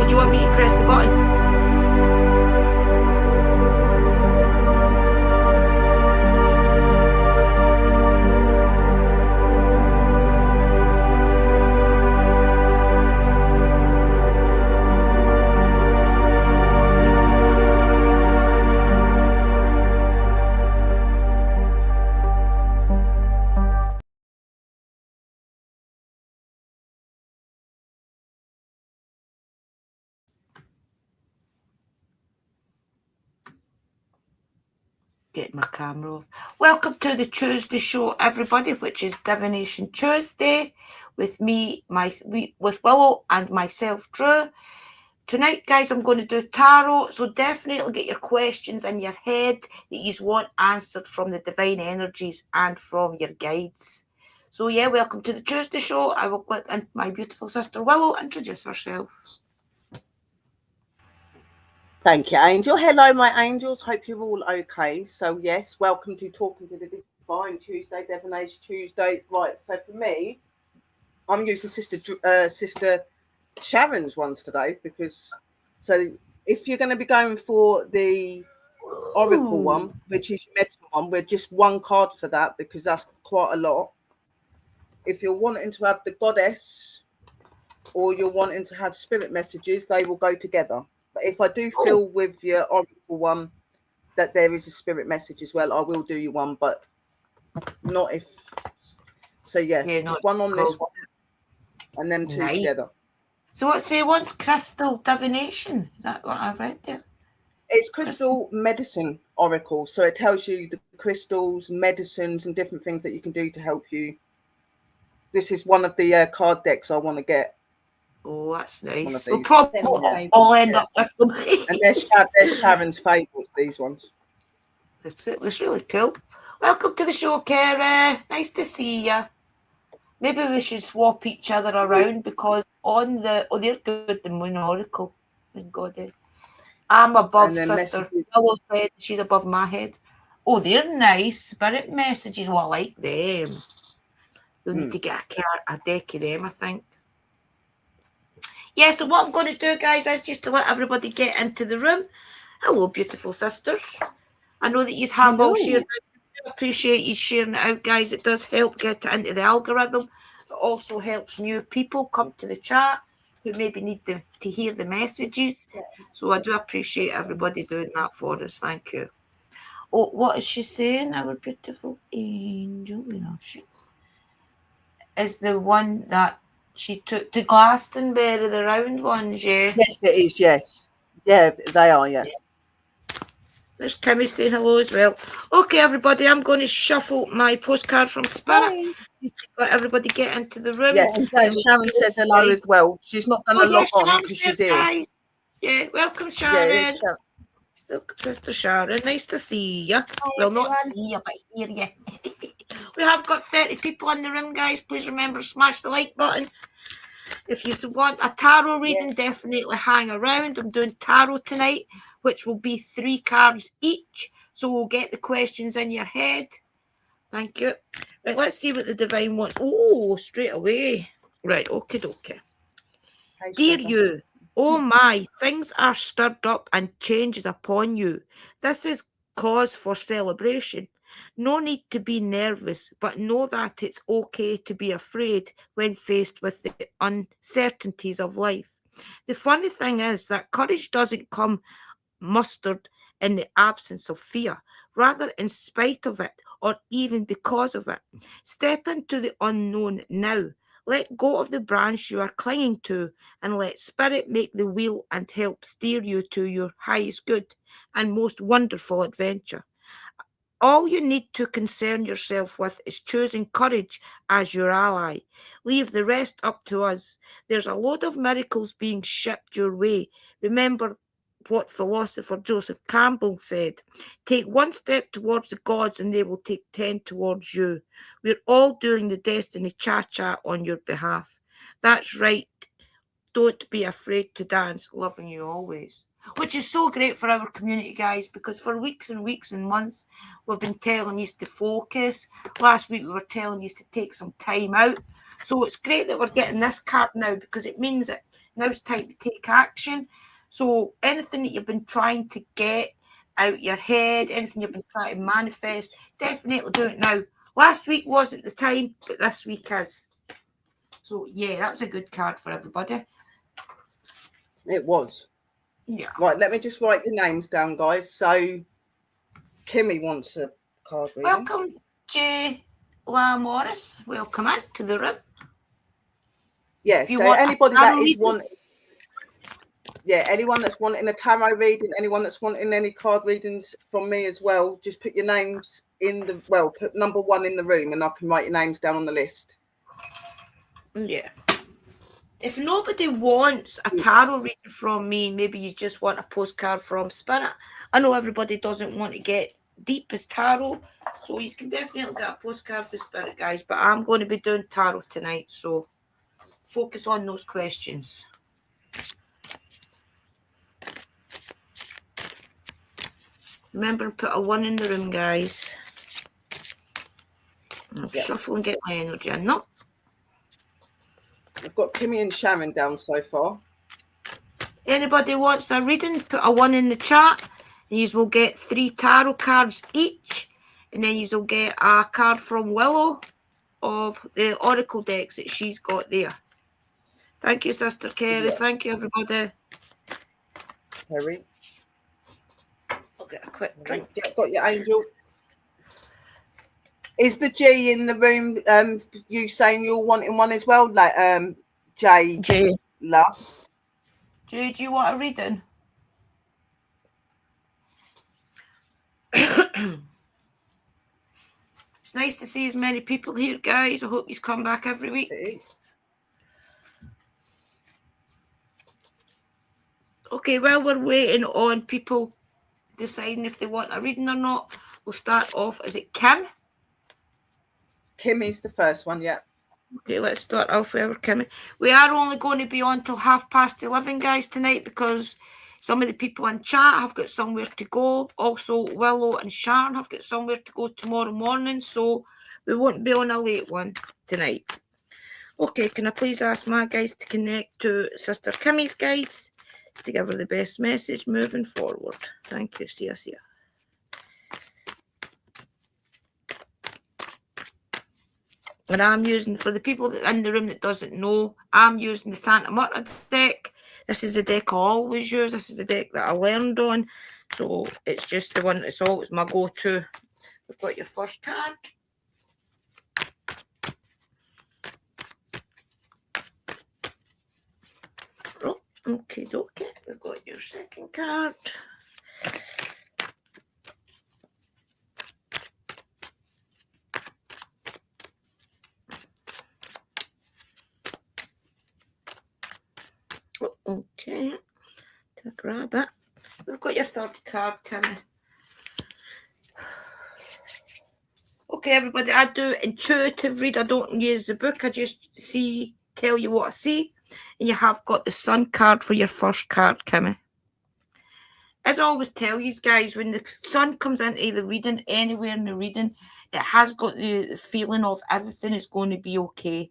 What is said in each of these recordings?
do you want me to press the button? Get my camera off. Welcome to the Tuesday show, everybody, which is Divination Tuesday with me, with Willow and myself, Drew. Tonight, guys, I'm going to do tarot, so definitely get your questions in your head that you want answered from the divine energies and from your guides. So, yeah, welcome to the Tuesday show. I will let my beautiful sister Willow introduce herself. Thank you, Angel. Hello, my angels. Hope you're all okay. So, yes, welcome to Talking to the Divine Tuesday, Divination Tuesday. Right, so for me, I'm using Sister Sharon's ones today because, so if you're going to be going for the Oracle one, which is your medicine one, we're just one card for that because that's quite a lot. If you're wanting to have the Goddess or you're wanting to have spirit messages, they will go together. But if I do feel with your Oracle one that there is a spirit message as well, I will do you one, but not if. So yeah, just one on this one, and then two together. So what's it? What's crystal divination? Is that what I read there? It's crystal medicine oracle, so it tells you the crystals, medicines, and different things that you can do to help you. This is one of the card decks I want to get. Oh, that's nice. We'll probably all end up with them. And they're Sharon's favourites, these ones. That's it. It's really cool. Welcome to the show, Kara. Nice to see you. Maybe we should swap each other around because on the... Oh, they're good, the Moon Oracle. Thank God. I'm above Sister Willow's head. She's above my head. Oh, they're nice. Spirit messages. Well, I like them. We'll need to get a deck of them, I think. Yeah, so what I'm going to do, guys, is just to let everybody get into the room. Hello, beautiful sisters. I know that you have all shared. I appreciate you sharing it out, guys. It does help get it into the algorithm. It also helps new people come to the chat who maybe need to hear the messages. So I do appreciate everybody doing that for us. Thank you. Oh, what is she saying? Our beautiful angel, is the one that she took to Glastonbury, the round ones, yeah? Yes, it is, yes. Yeah, they are, yeah. There's Kimmy saying hello as well. Okay, everybody, I'm going to shuffle my postcard from Spirit. Let everybody get into the room. Yeah, and Sharon says hello as well. She's not going to log on because she's here. Guys. Yeah, welcome, Sharon. Look, Sister Sharon, nice to see you. Well, not see you, but hear you. We have got 30 people in the room, guys. Please remember to smash the like button. If you want a tarot reading, definitely hang around. I'm doing tarot tonight, which will be 3 cards each. So we'll get the questions in your head. Thank you. Right, let's see what the divine wants. Oh, straight away. Right, okay. Dear you, oh my, things are stirred up and change is upon you. This is cause for celebration. No need to be nervous, but know that it's okay to be afraid when faced with the uncertainties of life. The funny thing is that courage doesn't come mustered in the absence of fear, rather in spite of it or even because of it. Step into the unknown now. Let go of the branch you are clinging to and let Spirit make the wheel and help steer you to your highest good and most wonderful adventure. All you need to concern yourself with is choosing courage as your ally. Leave the rest up to us. There's a load of miracles being shipped your way. Remember what philosopher Joseph Campbell said. Take one step towards the gods and they will take 10 towards you. We're all doing the destiny cha-cha on your behalf. That's right. Don't be afraid to dance. Loving you always. Which is so great for our community, guys, because for weeks and weeks and months, we've been telling you to focus. Last week, we were telling you to take some time out. So it's great that we're getting this card now, because it means that now's time to take action. So anything that you've been trying to get out your head, anything you've been trying to manifest, definitely do it now. Last week wasn't the time, but this week is. So yeah, that was a good card for everybody. It was. Yeah. Right, let me just write the names down, guys. So Kimmy wants a card reading. Welcome, J. La Morris. Welcome in to the room. Yes, so anybody that is wanting, anyone that's wanting a tarot reading, anyone that's wanting any card readings from me as well, just put your names in the, put number 1 in the room and I can write your names down on the list. Yeah. If nobody wants a tarot reading from me, maybe you just want a postcard from Spirit. I know everybody doesn't want to get deep as tarot, so you can definitely get a postcard for Spirit, guys, but I'm going to be doing tarot tonight, so focus on those questions. Remember to put a 1 in the room, guys. I'll shuffle and get my energy in. No. I've got Kimmy and Sharon down so far. Anybody wants a reading, put a 1 in the chat, and you will get 3 tarot cards each, and then you will get a card from Willow of the Oracle decks that she's got there. Thank you, Sister Kerry. Yeah. Thank you, everybody. Kerry. I'll get a quick drink. Yeah, got your angel. Is the G in the room? You saying you're wanting one as well, like J. Love. Jay, do you want a reading? It's nice to see as many people here, guys. I hope you come back every week. Okay, while we're waiting on people deciding if they want a reading or not, we'll start off. Is it Kim? Kimmy's the first one, yeah. Okay, let's start off with Kimmy. We are only going to be on till 11:30, guys, tonight, because some of the people in chat have got somewhere to go. Also, Willow and Sharon have got somewhere to go tomorrow morning, so we won't be on a late one tonight. Okay, can I please ask my guys to connect to Sister Kimmy's guides to give her the best message moving forward? Thank you. See ya. And I'm using, for the people that in the room that doesn't know, I'm using the Santa Marta deck. This is the deck I always use. This is the deck that I learned on. So it's just the one that's always my go-to. We've got your first card. Oh, okay. We've got your second card. Okay, to grab it. We've got your third card, Timmy. Okay, everybody, I do intuitive read. I don't use the book. I just tell you what I see. And you have got the Sun card for your first card, Kimmy. As I always tell you guys, when the Sun comes into the reading, anywhere in the reading, it has got the feeling of everything is going to be okay.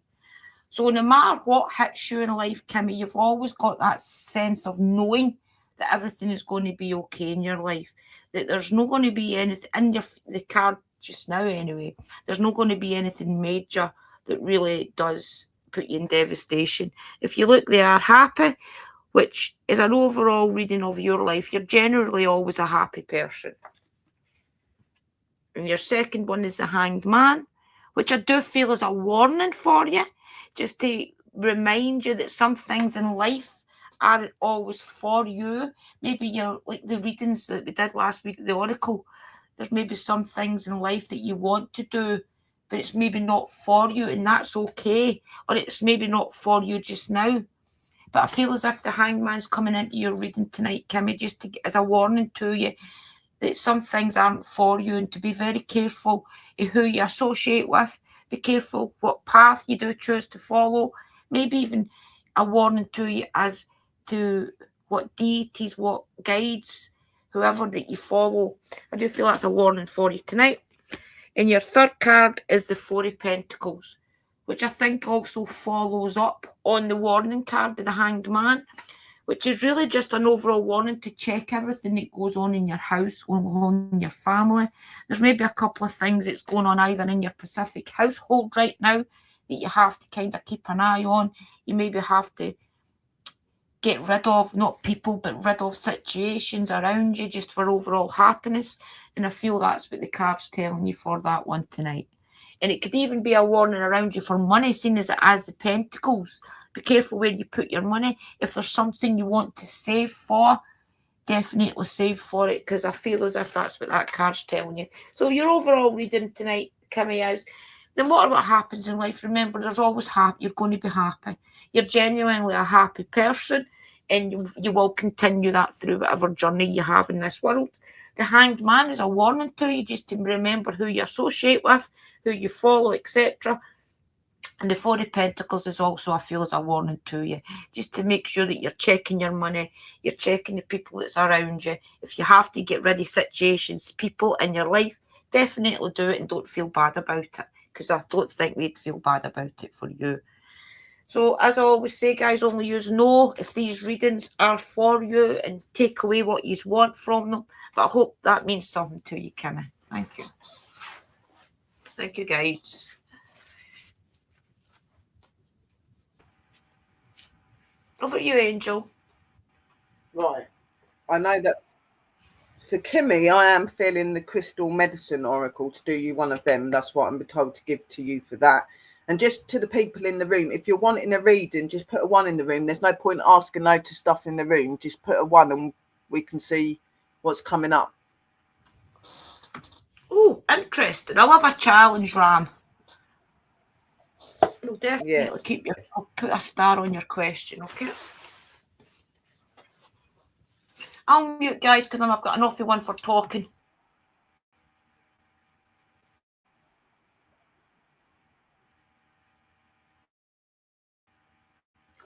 So no matter what hits you in life, Kimmy, you've always got that sense of knowing that everything is going to be okay in your life. That there's not going to be anything in the card just now anyway. There's not going to be anything major that really does put you in devastation. If you look, they are happy, which is an overall reading of your life. You're generally always a happy person. And your second one is the Hanged Man, which I do feel is a warning for you. Just to remind you that some things in life aren't always for you. Maybe you're like the readings that we did last week, the Oracle. There's maybe some things in life that you want to do, but it's maybe not for you, and that's okay. Or it's maybe not for you just now. But I feel as if the Hangman's coming into your reading tonight, Kimmy, just as a warning to you that some things aren't for you, and to be very careful of who you associate with. Be careful what path you do choose to follow. Maybe even a warning to you as to what deities, what guides, whoever that you follow. I do feel that's a warning for you tonight. And your third card is the Four of Pentacles, which I think also follows up on the warning card of the Hanged Man, which is really just an overall warning to check everything that goes on in your house, on your family. There's maybe a couple of things that's going on either in your Pacific household right now that you have to kind of keep an eye on. You maybe have to get rid of, not people, but rid of situations around you just for overall happiness. And I feel that's what the card's telling you for that one tonight. And it could even be a warning around you for money, seen as it has the pentacles. Be careful where you put your money. If there's something you want to save for, definitely save for it, because I feel as if that's what that card's telling you. So your overall reading tonight, Kimmy, is no matter what happens in life, remember there's always happy. You're going to be happy. You're genuinely a happy person, and you will continue that through whatever journey you have in this world. The Hanged Man is a warning to you, just to remember who you associate with, who you follow, etc. And the Four of Pentacles is also, I feel, as a warning to you, just to make sure that you're checking your money, you're checking the people that's around you. If you have to get rid of situations, people in your life, definitely do it and don't feel bad about it, because I don't think they'd feel bad about it for you. So, as I always say, guys, only use know if these readings are for you and take away what you want from them. But I hope that means something to you, Kimmy. Thank you. Thank you, guys. Over to you, Angel. Right. I know that for Kimmy, I am feeling the Crystal Medicine Oracle to do you one of them. That's what I'm told to give to you for that. And just to the people in the room, if you're wanting a reading, just put a 1 in the room. There's no point asking loads of stuff in the room. Just put a 1 and we can see what's coming up. Oh, interesting. I love a challenge, Ram. We'll definitely keep your... I'll put a star on your question, okay? I'll mute, guys, because I've got an awful one for talking.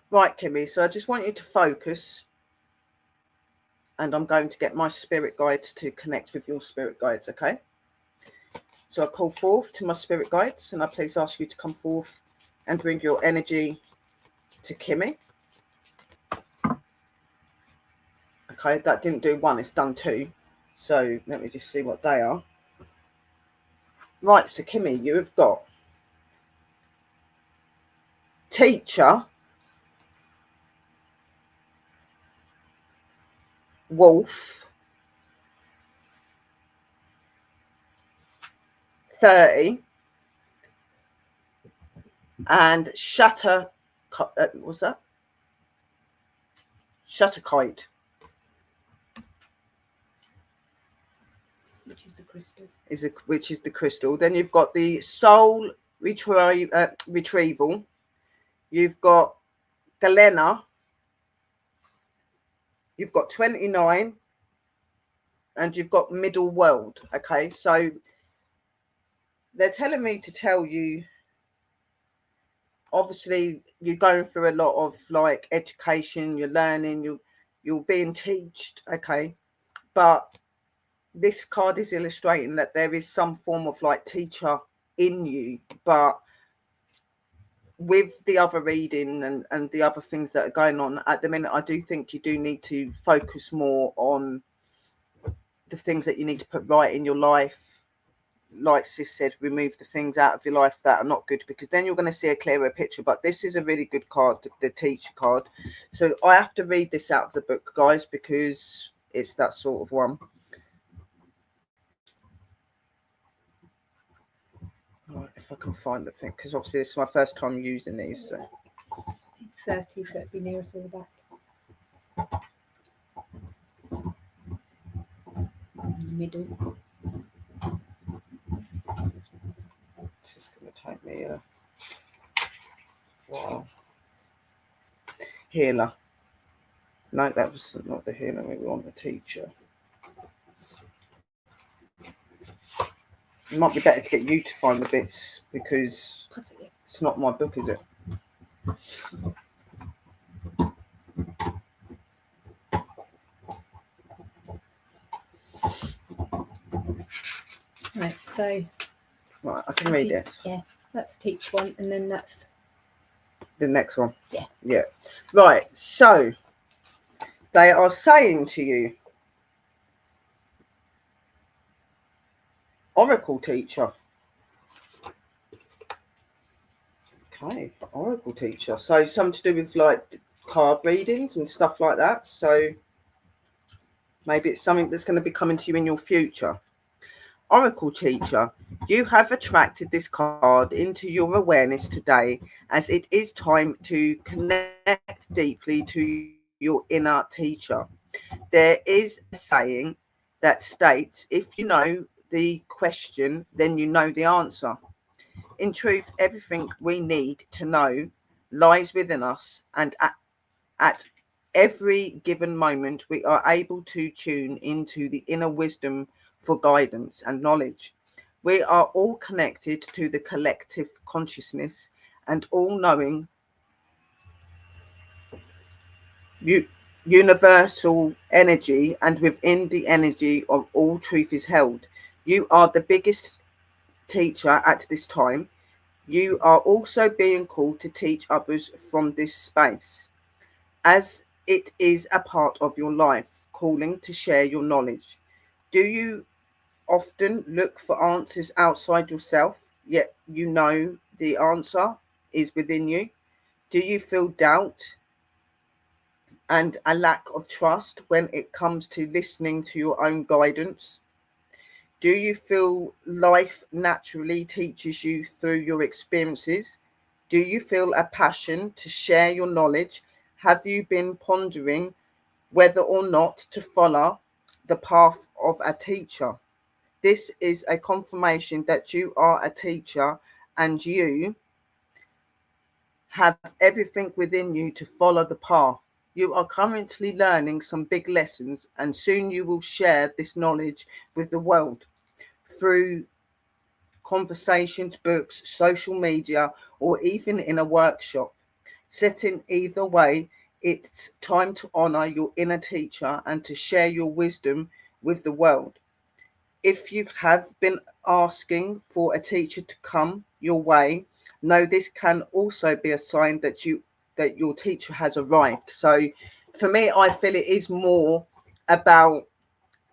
Right, Kimmy, so I just want you to focus, and I'm going to get my spirit guides to connect with your spirit guides, okay? So I call forth to my spirit guides, and I please ask you to come forth and bring your energy to Kimmy. Okay, that didn't do 1, it's done 2. So let me just see what they are. Right, so Kimmy, you have got Teacher, Wolf, 30, and Shatter, what's that? Shutterkite. Which is the crystal. Which is the crystal. Then you've got the Soul Retrieval. You've got Galena. You've got 29. And you've got Middle World. Okay, so they're telling me to tell you, obviously you're going through a lot of like education, you're learning, you're being taught, okay, but this card is illustrating that there is some form of like teacher in you, but with the other reading and the other things that are going on at the minute, I do think you do need to focus more on the things that you need to put right in your life. Like Sis said, remove the things out of your life that are not good, because then you're going to see a clearer picture. But this is a really good card, the teacher card. So I have to read this out of the book, guys, because it's that sort of one. Right, if I can find the thing, because obviously this is my first time using these. So. It's 30, so it'd be nearer to the back. In the middle. This is going to take me a while. Healer. No, that was not the healer. We want the teacher. It might be better to get you to find the bits, because it's not my book, is it? Right, so... Right, I can read it. Yeah, That's teach one, and then that's the next one. Yeah. Right. So they are saying to you, Oracle teacher. Okay, Oracle teacher. So something to do with like card readings and stuff like that. So maybe it's something that's going to be coming to you in your future. Oracle teacher, you have attracted this card into your awareness today, as it is time to connect deeply to your inner teacher. There is a saying that states, if you know the question, then you know the answer. In truth, everything we need to know lies within us, and at every given moment, we are able to tune into the inner wisdom for guidance and knowledge. We are all connected to the collective consciousness and all knowing universal energy, and within the energy of all truth is held. You are the biggest teacher at this time. You are also being called to teach others from this space, as it is a part of your life calling to share your knowledge. Do you often look for answers outside yourself, yet you know the answer is within you? Do you feel doubt and a lack of trust when it comes to listening to your own guidance? Do you feel life naturally teaches you through your experiences? Do you feel a passion to share your knowledge? Have you been pondering whether or not to follow the path of a teacher? This is a confirmation that you are a teacher and you have everything within you to follow the path. You are currently learning some big lessons, and soon you will share this knowledge with the world through conversations, books, social media, or even in a workshop. Sitting either way, it's time to honor your inner teacher and to share your wisdom with the world. If you have been asking for a teacher to come your way, know this can also be a sign that your teacher has arrived. So for me, I feel it is more about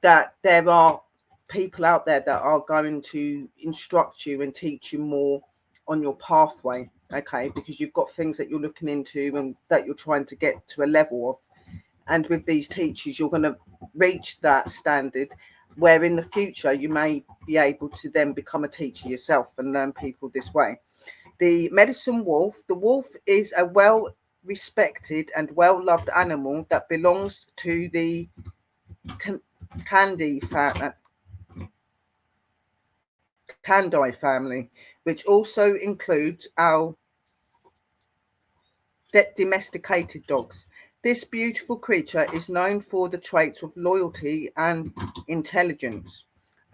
that there are people out there that are going to instruct you and teach you more on your pathway, okay, because you've got things that you're looking into and that you're trying to get to a level of. And with these teachers, you're going to reach that standard where in the future you may be able to then become a teacher yourself and learn people this way. The medicine wolf. The wolf is a well respected and well loved animal that belongs to the Candy family, which also includes our domesticated dogs. This beautiful creature is known for the traits of loyalty and intelligence,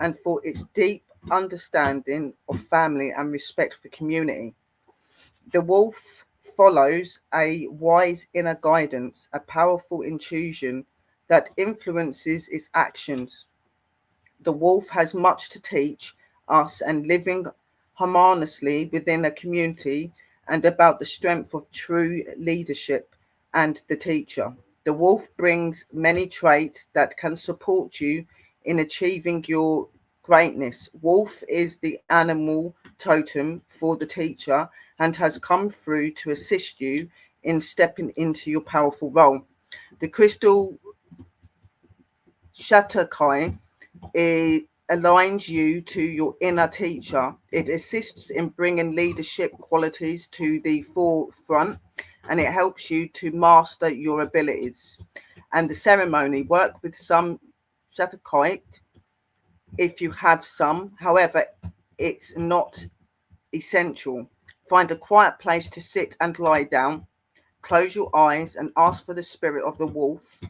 and for its deep understanding of family and respect for community. The wolf follows a wise inner guidance, a powerful intuition that influences its actions. The wolf has much to teach us, and living harmoniously within a community and about the strength of true leadership and the teacher. The wolf brings many traits that can support you in achieving your greatness. Wolf is the animal totem for the teacher and has come through to assist you in stepping into your powerful role. The crystal Shatterkai, it aligns you to your inner teacher. It assists in bringing leadership qualities to the forefront, and it helps you to master your abilities. And the ceremony, work with some Shatterkite if you have some. However, it's not essential. Find a quiet place to sit and lie down. Close your eyes and ask for the spirit of the wolf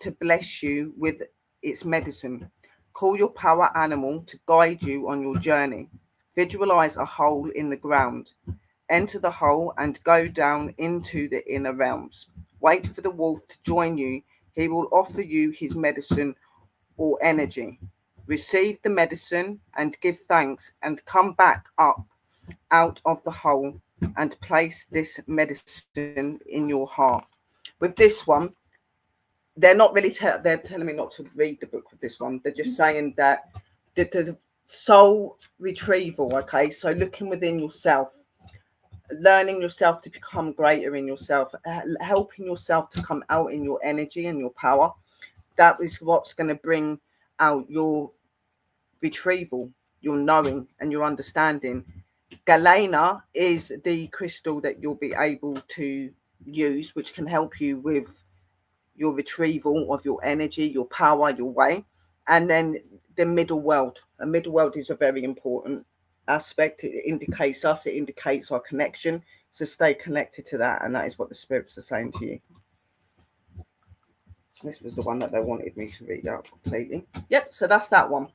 to bless you with its medicine. Call your power animal to guide you on your journey. Visualize a hole in the ground. Enter the hole and go down into the inner realms. Wait for the wolf to join you. He will offer you his medicine or energy. Receive the medicine and give thanks and come back up out of the hole and place this medicine in your heart. With this one, they're not really they're telling me not to read the book with this one. They're just saying that the soul retrieval, okay? So looking within yourself, learning yourself to become greater in yourself, helping yourself to come out in your energy and your power. That is what's going to bring out your retrieval, your knowing and your understanding. Galena is the crystal that you'll be able to use, which can help you with your retrieval of your energy, your power, your way. And then the middle world. A middle world is a very important aspect. It indicates us, it indicates our connection. So stay connected to that, and that is what the spirits are saying to you. This was the one that they wanted me to read out completely. Yep, so that's that one.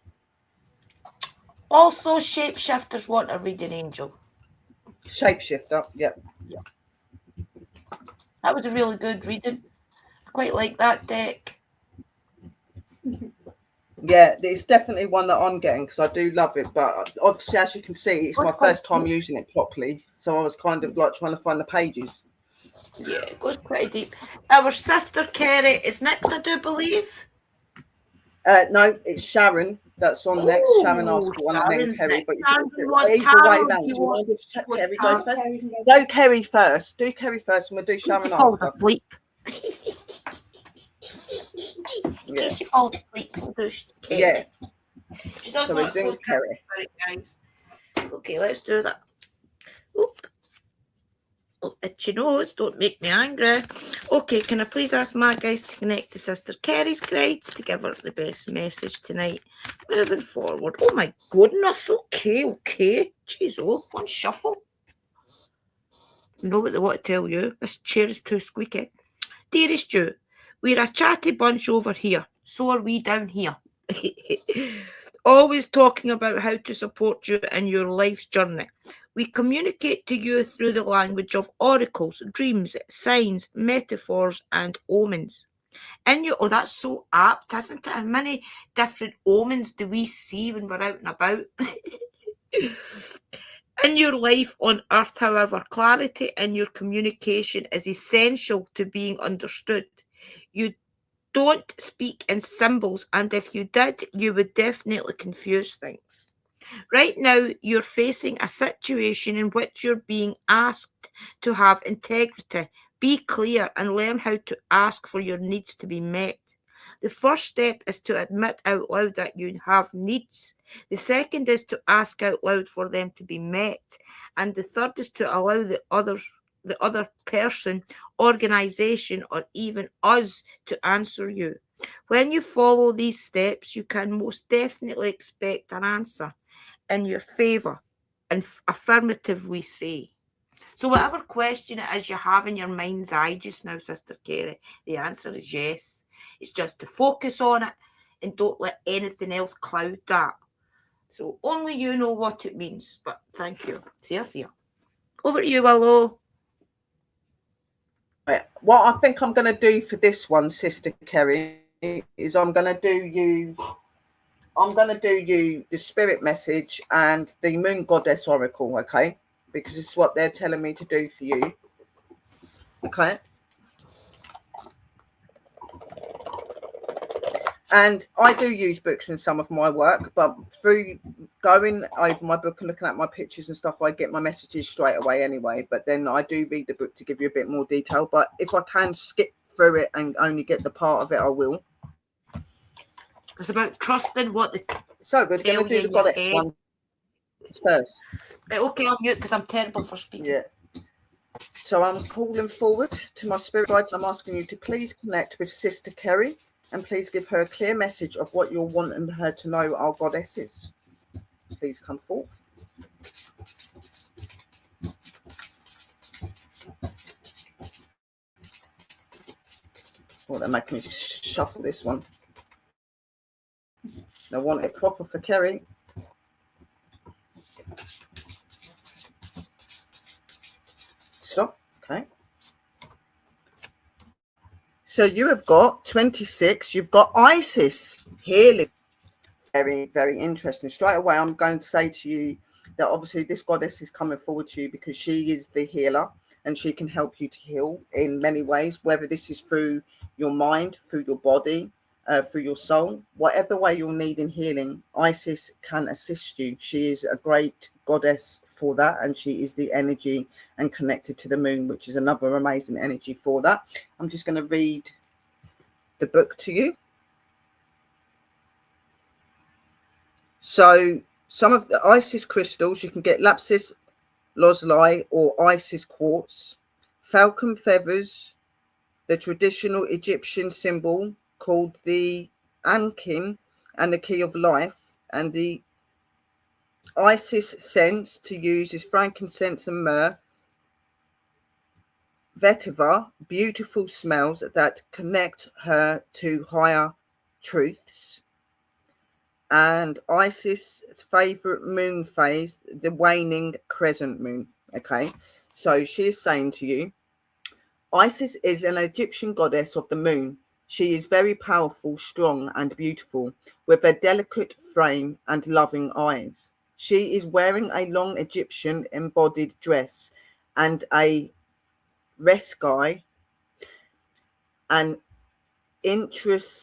Also, shapeshifters want a reading angel. Shapeshifter, yep. That was a really good reading. I quite like that deck. Yeah, it's definitely one that I'm getting because I do love it. But obviously, as you can see, it's my first time using it properly. So I was kind of like trying to find the pages. Yeah, it goes pretty deep. Our sister Kerry is next, I do believe. No, it's Sharon that's on next. Sharon asked for one and then Kerry. But either way around. Do you want to check Kerry goes first? Go Kerry first. Do Kerry first and we'll do Sharon after. Asleep. In case she falls asleep. Yeah. She does so not we're doing Kerry. Guys. Okay, let's do that. Oop. Oh, itchy nose, don't make me angry. Okay, can I please ask my guys to connect to Sister Kerry's guides to give her the best message tonight? Moving forward. Oh my goodness. Okay. Jeez, one shuffle. You know what they want to tell you. This chair is too squeaky. Dearest Ju, we're a chatty bunch over here. So are we down here. Always talking about how to support you in your life's journey. We communicate to you through the language of oracles, dreams, signs, metaphors, and omens. That's so apt, isn't it? How many different omens do we see when we're out and about? In your life on earth, however, clarity in your communication is essential to being understood. You don't speak in symbols, and if you did, you would definitely confuse things. Right now, you're facing a situation in which you're being asked to have integrity, be clear, and learn how to ask for your needs to be met. The first step is to admit out loud that you have needs. The second is to ask out loud for them to be met. And the third is to allow the other person, organization, or even us to answer you. When you follow these steps, you can most definitely expect an answer in your favor and affirmative, we say. So whatever question it is you have in your mind's eye just now, Sister Kerry, the answer is yes. It's just to focus on it and don't let anything else cloud that. So only you know what it means, but thank you. See ya. Over to you, Willow. Right. What I think I'm going to do for this one, Sister Kerry, is I'm going to do you the spirit message and the moon goddess oracle, okay? Because it's what they're telling me to do for you. Okay. And I do use books in some of my work, but through going over my book and looking at my pictures and stuff, I get my messages straight away anyway. But then I do read the book to give you a bit more detail. But if I can skip through it and only get the part of it, I will. It's about trusting what the... So we're going to do the goddess one first. Right, okay, I'll mute because I'm terrible for speaking. Yeah. So I'm calling forward to my spirit guides. I'm asking you to please connect with Sister Kerry and please give her a clear message of what you're wanting her to know, our goddesses. Please come forth. Well, they're making me shuffle this one. I want it proper for Kerry. Stop. Okay. So you have got 26. You've got Isis. Healing. Very, very interesting. Straight away, I'm going to say to you that obviously this goddess is coming forward to you because she is the healer and she can help you to heal in many ways, whether this is through your mind, through your body, through your soul, whatever way you're needing healing, Isis can assist you. She is a great goddess for that, and she is the energy and connected to the moon, which is another amazing energy for that. I'm just going to read the book to you. So some of the Isis crystals, you can get lapis lazuli or Isis quartz, falcon feathers, the traditional Egyptian symbol called the Ankin and the key of life, and the Isis scents to use is frankincense and myrrh, vetiver, beautiful smells that connect her to higher truths. And Isis' favorite moon phase, the waning crescent moon. Okay, so she is saying to you, Isis is an Egyptian goddess of the moon. She is very powerful, strong, and beautiful, with a delicate frame and loving eyes. She is wearing a long Egyptian embodied dress and a reskai, an intricate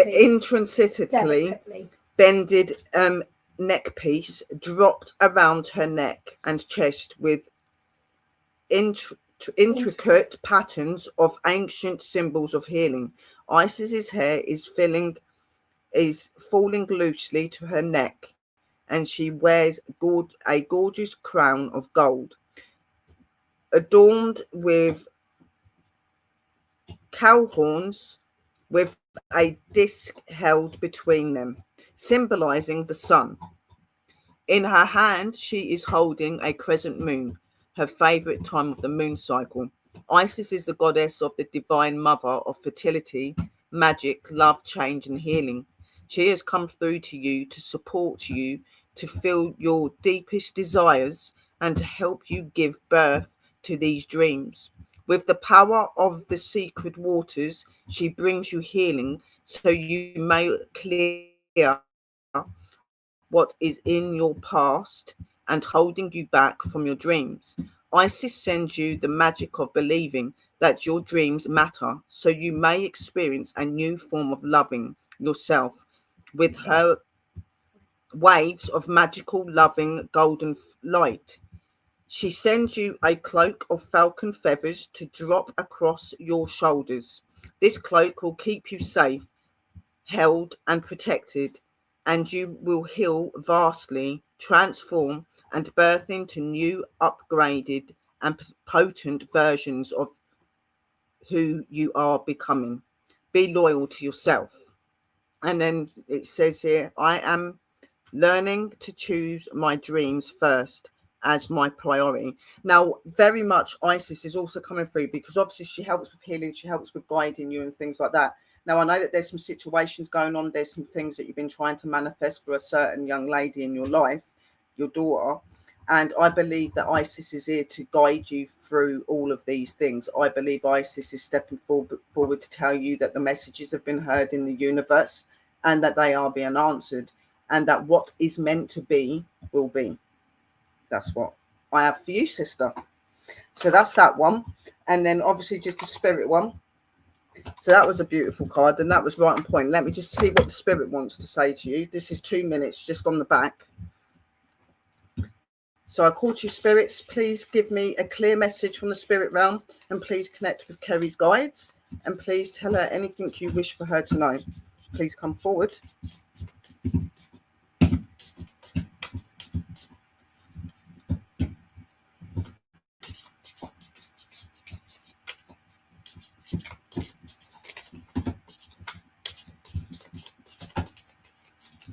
intrinsically bended neck piece dropped around her neck and chest with intricate patterns of ancient symbols of healing. Isis's hair is falling loosely to her neck, and she wears a gorgeous crown of gold adorned with cow horns with a disc held between them, symbolizing the sun. In her hand, she is holding a crescent moon, her favorite time of the moon cycle. Isis is the goddess of the divine mother of fertility, magic, love, change, and healing. She has come through to you to support you, to fill your deepest desires, and to help you give birth to these dreams. With the power of the secret waters, she brings you healing so you may clear what is in your past and holding you back from your dreams. Isis sends you the magic of believing that your dreams matter so you may experience a new form of loving yourself with her waves of magical, loving, golden light. She sends you a cloak of falcon feathers to drop across your shoulders. This cloak will keep you safe, held, and protected, and you will heal vastly, transform, and birth into new, upgraded, and potent versions of who you are becoming. Be loyal to yourself. And then it says here, I am learning to choose my dreams first as my priority. Now, very much Isis is also coming through because obviously she helps with healing, she helps with guiding you and things like that. Now, I know that there's some situations going on, there's some things that you've been trying to manifest for a certain young lady in your life, your daughter, and I believe that Isis is here to guide you through all of these things. I believe Isis is stepping forward to tell you that the messages have been heard in the universe and that they are being answered, and that what is meant to be will be. That's what I have for you, sister. So that's that one. And then obviously just a spirit one. So that was a beautiful card, and that was right on point. Let me just see what the spirit wants to say to you. This is 2 minutes just on the back. So I call to you, spirits. Please give me a clear message from the spirit realm, and please connect with Kerry's guides, and please tell her anything you wish for her to know. Please come forward.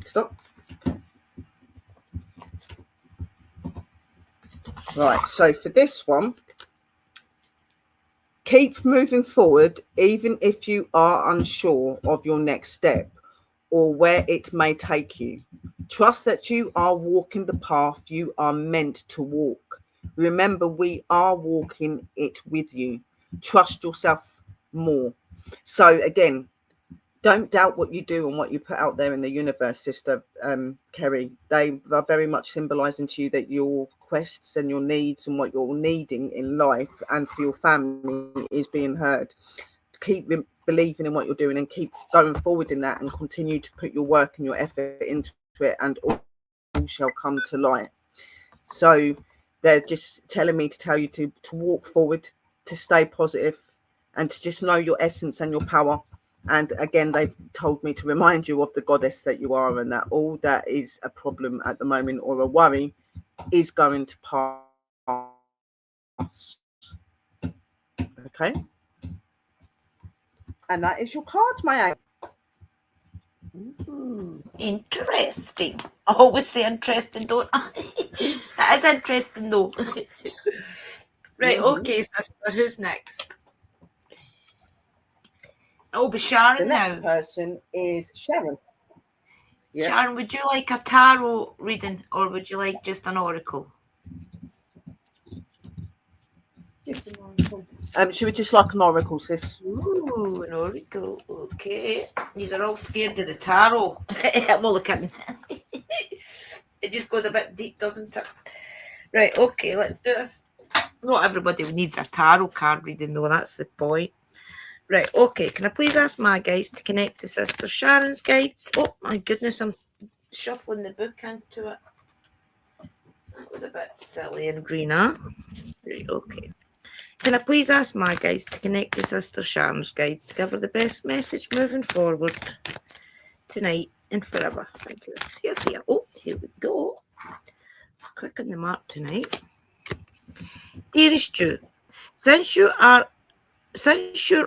Stop. Right, so for this one, keep moving forward even if you are unsure of your next step or where it may take you. Trust that you are walking the path you are meant to walk. Remember, we are walking it with you. Trust yourself more. So again, don't doubt what you do and what you put out there in the universe, sister Kerry. They are very much symbolizing to you that your quests and your needs and what you're needing in life and for your family is being heard. Keep believing in what you're doing and keep going forward in that, and continue to put your work and your effort into it, and all shall come to light. So they're just telling me to tell you to walk forward, to stay positive, and to just know your essence and your power. And again, they've told me to remind you of the goddess that you are, and that all that is a problem at the moment or a worry is going to pass. Okay? And that is your cards, my Ooh, interesting. I always say interesting, don't I? That is interesting, though. Right, okay, sister. Who's next? It'll be Sharon now. The next person is Sharon. Yeah. Sharon, would you like a tarot reading or would you like just an oracle? Just an oracle. She would just like an oracle, sis. Ooh, an oracle. Okay. These are all scared of the tarot. I'm all looking. It just goes a bit deep, doesn't it? Right, okay, let's do this. Not everybody needs a tarot card reading, though. That's the point. Right, okay. Can I please ask my guys to connect to Sister Sharon's guides? Oh, my goodness, I'm shuffling the book into it. That was a bit silly and green, huh? Right, okay. Can I please ask my guys to connect to Sister Sharon's guides to give her the best message moving forward tonight and forever? Thank you. See ya. Oh, here we go. Quick on the mark tonight. Dearest Jew, since you're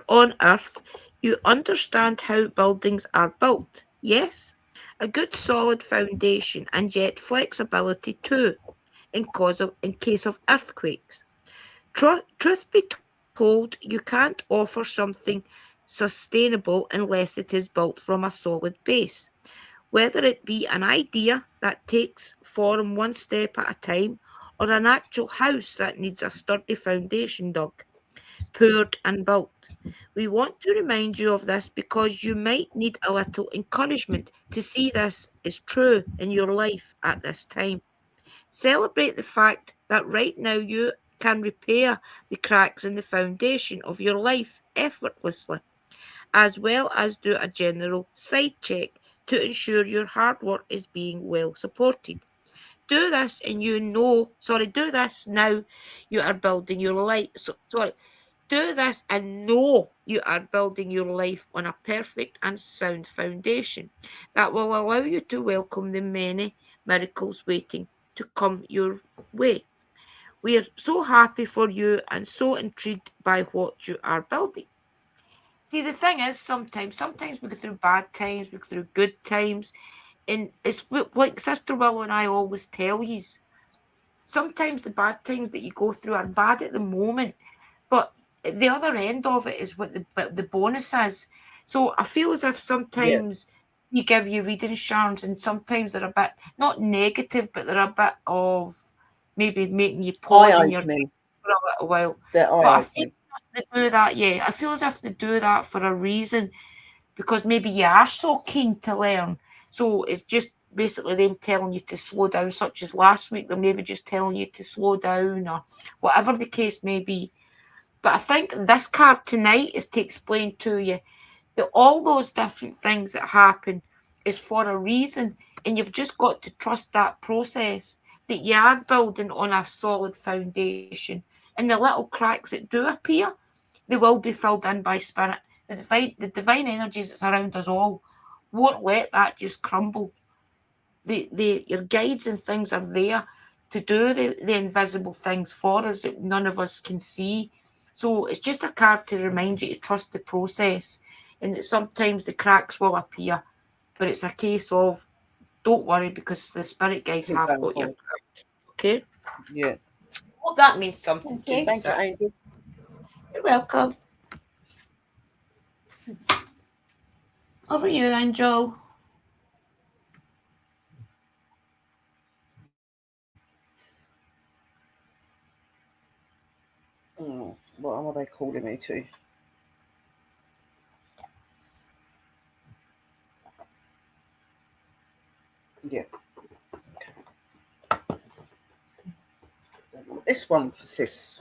on Earth, you understand how buildings are built. Yes, a good solid foundation and yet flexibility too, in case of earthquakes. Truth be told, you can't offer something sustainable unless it is built from a solid base. Whether it be an idea that takes form one step at a time, or an actual house that needs a sturdy foundation dug, poured and built. We want to remind you of this because you might need a little encouragement to see this is true in your life at this time. Celebrate the fact that right now you can repair the cracks in the foundation of your life effortlessly, as well as do a general side check to ensure your hard work is being well supported. Do this now you are building your life. Do this and know you are building your life on a perfect and sound foundation that will allow you to welcome the many miracles waiting to come your way. We are so happy for you and so intrigued by what you are building. See, the thing is, sometimes we go through bad times, we go through good times, and it's like Sister Willow and I always tell you, sometimes the bad times that you go through are bad at the moment, but the other end of it is what the bonus is. So I feel as if sometimes you give you reading, Sharon, and sometimes they're a bit, not negative, but they're a bit of maybe making you pause in your day for a little while. But I feel they do that, I feel as if they do that for a reason, because maybe you are so keen to learn. So it's just basically them telling you to slow down, such as last week, they're maybe just telling you to slow down or whatever the case may be. But I think this card tonight is to explain to you that all those different things that happen is for a reason, and you've just got to trust that process, that you are building on a solid foundation, and the little cracks that do appear, they will be filled in by spirit. The divine energies that's around us all won't let that just crumble. Your guides and things are there to do the invisible things for us that none of us can see. So it's just a card to remind you to trust the process, and that sometimes the cracks will appear, but it's a case of don't worry, because the spirit guides have got your back. Okay? Yeah. Well, that means something to you. Thank you, Angel. You're welcome. Over you, Angel. What are they calling me to? Yeah. Okay. This one for sis.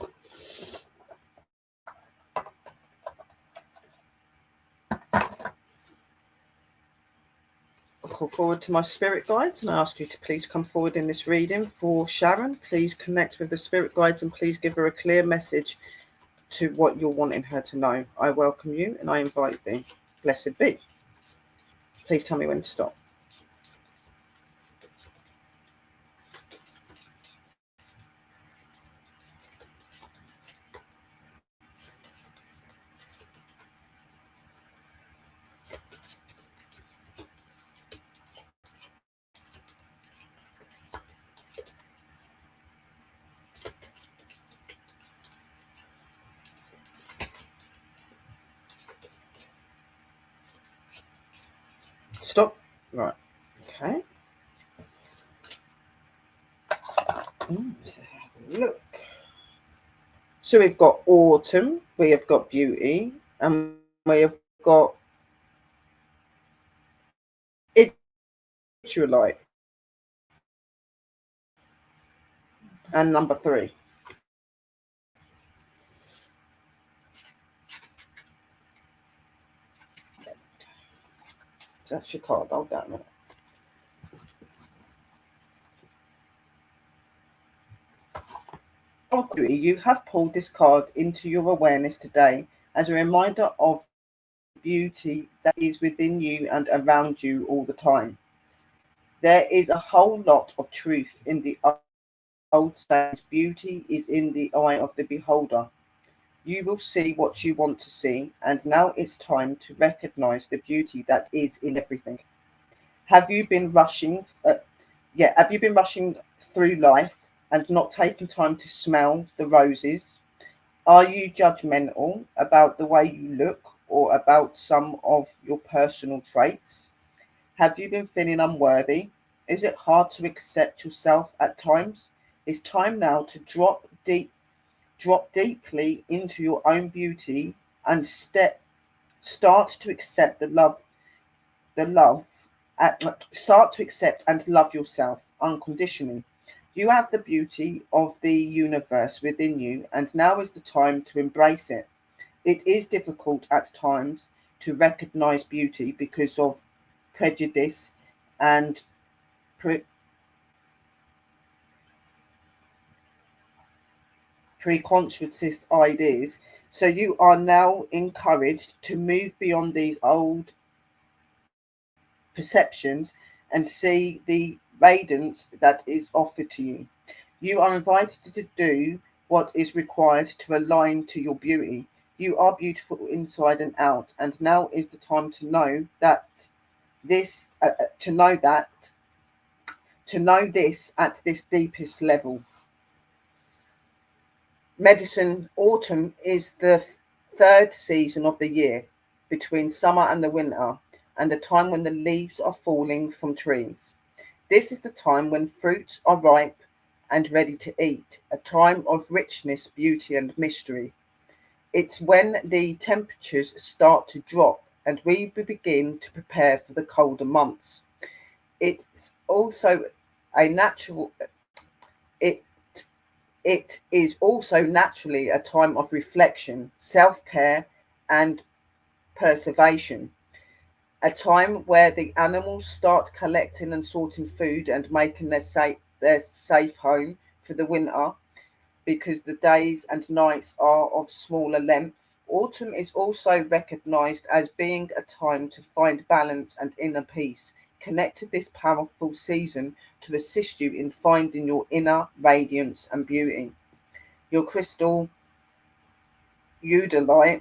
I call forward to my spirit guides and I ask you to please come forward in this reading for Sharon. Please connect with the spirit guides and please give her a clear message to what you're wanting her to know. I welcome you and I invite thee. Blessed be. Please tell me when to stop. Stop. Right. Okay. Let's have a look. So we've got autumn, we have got beauty, and we have got Idvine. And number 3. That's your card. Hold that a minute. You have pulled this card into your awareness today as a reminder of beauty that is within you and around you all the time. There is a whole lot of truth in the old saying, beauty is in the eye of the beholder. You will see what you want to see, and now it's time to recognize the beauty that is in everything. Have you been rushing? Have you been rushing through life and not taking time to smell the roses? Are you judgmental about the way you look or about some of your personal traits? Have you been feeling unworthy? Is it hard to accept yourself at times? It's time now to drop deeply into your own beauty and start to accept start to accept and love yourself unconditionally. You have the beauty of the universe within you, and now is the time to embrace it. It is difficult at times to recognize beauty because of prejudice and preconceived ideas. So you are now encouraged to move beyond these old perceptions and see the radiance that is offered to you. You are invited to do what is required to align to your beauty. You are beautiful inside and out, and now is the time to know that this to know this at this deepest level. Medicine autumn is the third season of the year between summer and the winter, and the time when the leaves are falling from trees. This is the time when fruits are ripe and ready to eat, a time of richness, beauty, and mystery. It's when the temperatures start to drop and we begin to prepare for the colder months. It's also a natural. It is also naturally a time of reflection, self-care, and preservation. A time where the animals start collecting and sorting food and making their safe home for the winter, because the days and nights are of smaller length. Autumn is also recognized as being a time to find balance and inner peace. Connect to this powerful season to assist you in finding your inner radiance and beauty. Your crystal Udalite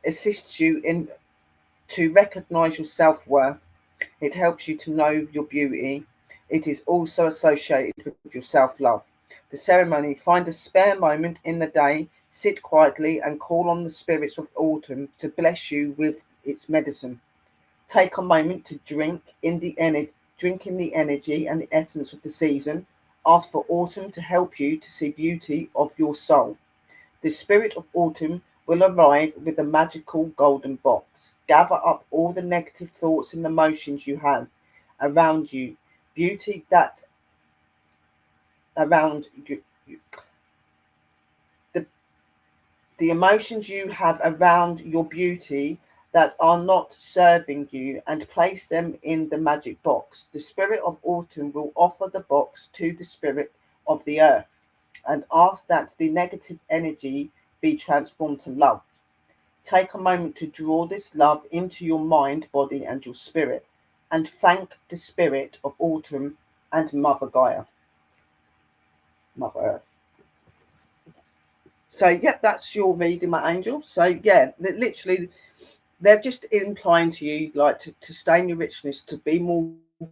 assists you in to recognize your self-worth. It helps you to know your beauty. It is also associated with your self-love. The ceremony, find a spare moment in the day, sit quietly and call on the spirits of autumn to bless you with its medicine. Take a moment to drink in the energy and the essence of the season. Ask for autumn to help you to see beauty of your soul. The spirit of autumn will arrive with a magical golden box. Gather up all the negative thoughts and emotions you have around you, beauty that around you, the emotions you have around your beauty that are not serving you, and place them in the magic box. The spirit of autumn will offer the box to the spirit of the earth and ask that the negative energy be transformed to love. Take a moment to draw this love into your mind, body, and your spirit, and thank the spirit of autumn and Mother Gaia, Mother Earth. So, yep, that's your reading, my angel. So, yeah, literally, they're just implying to you, like, to stay in your richness, to be more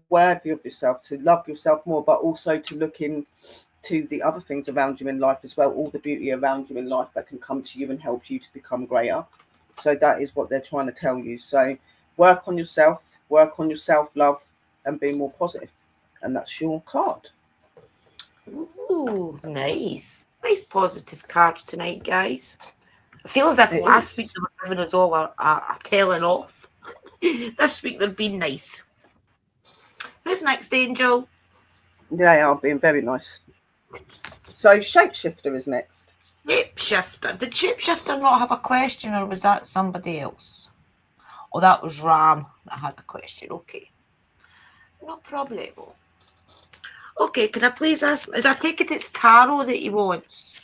worthy of yourself, to love yourself more, but also to look into the other things around you in life as well, all the beauty around you in life that can come to you and help you to become greater. So that is what they're trying to tell you. So work on yourself, work on your self-love, and be more positive. And that's your card. Ooh, nice. Nice positive cards tonight, guys. I feel as if last week they were giving us all a telling off. This week they're being nice. Who's next, Angel? They are being very nice. So Shapeshifter is next. Shapeshifter. Did Shapeshifter not have a question, or was that somebody else? Oh, that was Ram that had a question. Okay. No problem. Okay, can I please ask, I take it it's tarot that he wants?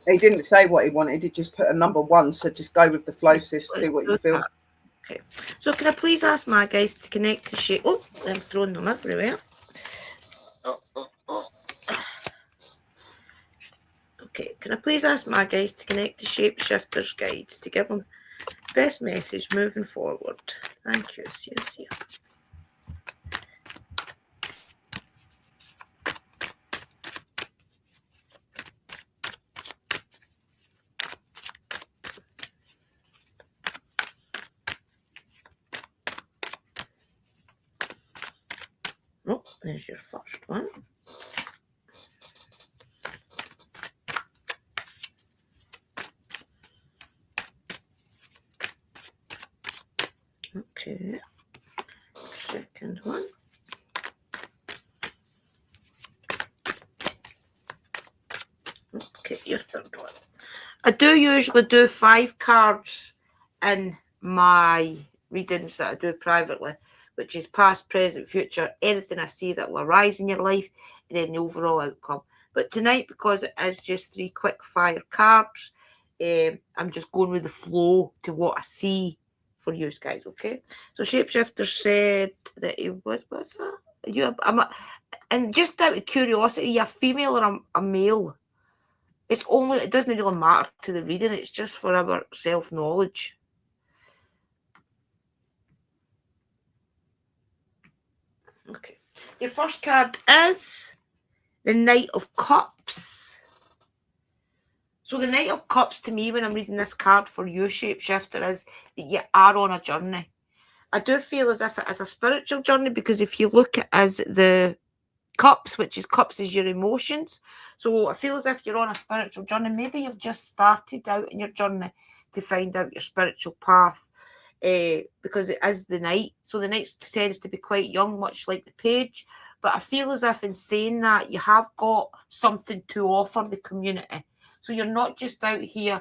He didn't say what he wanted. He just put a number 1. So just go with the flow, sis. Do what you feel. That. Okay. So can I please ask my guys to connect to shape? Oh, I'm throwing them everywhere. Oh. Okay. Can I please ask my guys to connect to Shapeshifter's guides to give them the best message moving forward? Thank you. Yes. Oh, there's your first one. Okay. Second one. Okay, your third one. I do usually do 5 cards in my readings that I do privately, which is past, present, future, anything I see that will arise in your life, and then the overall outcome. But tonight, because it is just 3 quick fire cards, I'm just going with the flow to what I see for you guys, okay? So Shapeshifter said that he was, what's that? And just out of curiosity, are you a female or a male? It doesn't really matter to the reading, it's just for our self-knowledge. Okay. Your first card is the Knight of Cups. So the Knight of Cups to me, when I'm reading this card for you, Shapeshifter, is that you are on a journey. I do feel as if it is a spiritual journey, because if you look at it as the cups, which is cups is your emotions. So I feel as if you're on a spiritual journey. Maybe you've just started out in your journey to find out your spiritual path. Because it is the Knight. So the Knight tends to be quite young, much like the Page. But I feel as if in saying that, you have got something to offer the community. So you're not just out here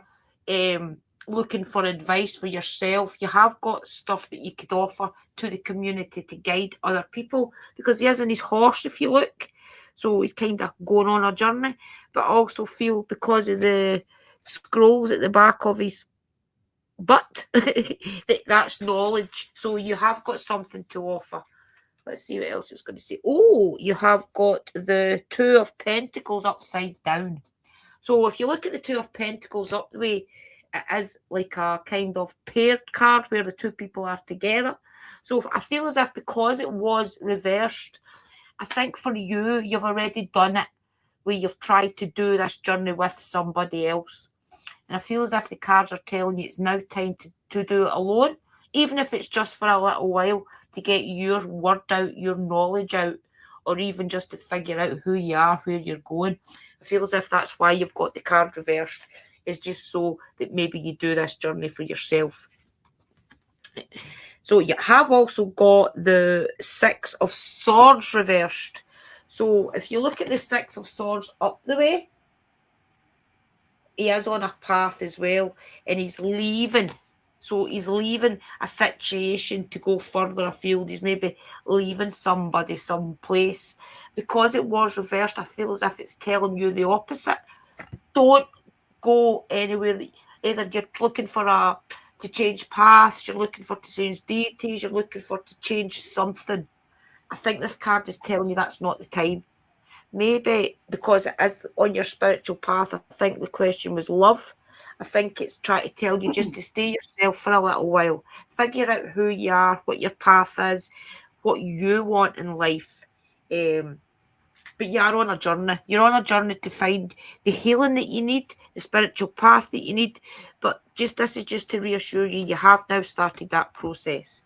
looking for advice for yourself. You have got stuff that you could offer to the community to guide other people, because he is on his horse, if you look. So he's kind of going on a journey. But I also feel, because of the scrolls at the back of his butt, that's knowledge. So you have got something to offer. Let's see what else it's going to say. Oh, you have got the 2 of Pentacles upside down. So if you look at the 2 of Pentacles up the way, it is like a kind of paired card where the 2 people are together. So I feel as if, because it was reversed, I think for you, you've already done it, where you've tried to do this journey with somebody else. And I feel as if the cards are telling you it's now time to do it alone, even if it's just for a little while, to get your word out, your knowledge out or even just to figure out who you are, where you're going. I feel as if that's why you've got the card reversed, is just so that maybe you do this journey for yourself. So you have also got the Six of Swords reversed. So if you look at the Six of Swords up the way, he is on a path as well, and he's leaving. So he's leaving a situation to go further afield. He's maybe leaving somebody, someplace. Because it was reversed, I feel as if it's telling you the opposite. Don't go anywhere. Either you're looking for to change paths, you're looking for to change deities, you're looking for to change something. I think this card is telling you that's not the time. Maybe because it is on your spiritual path. I think the question was love. I think it's trying to tell you just to stay yourself for a little while. Figure out who you are, what your path is, what you want in life. But you're on a journey. You're on a journey to find the healing that you need, the spiritual path that you need. But this is just to reassure you, you have now started that process.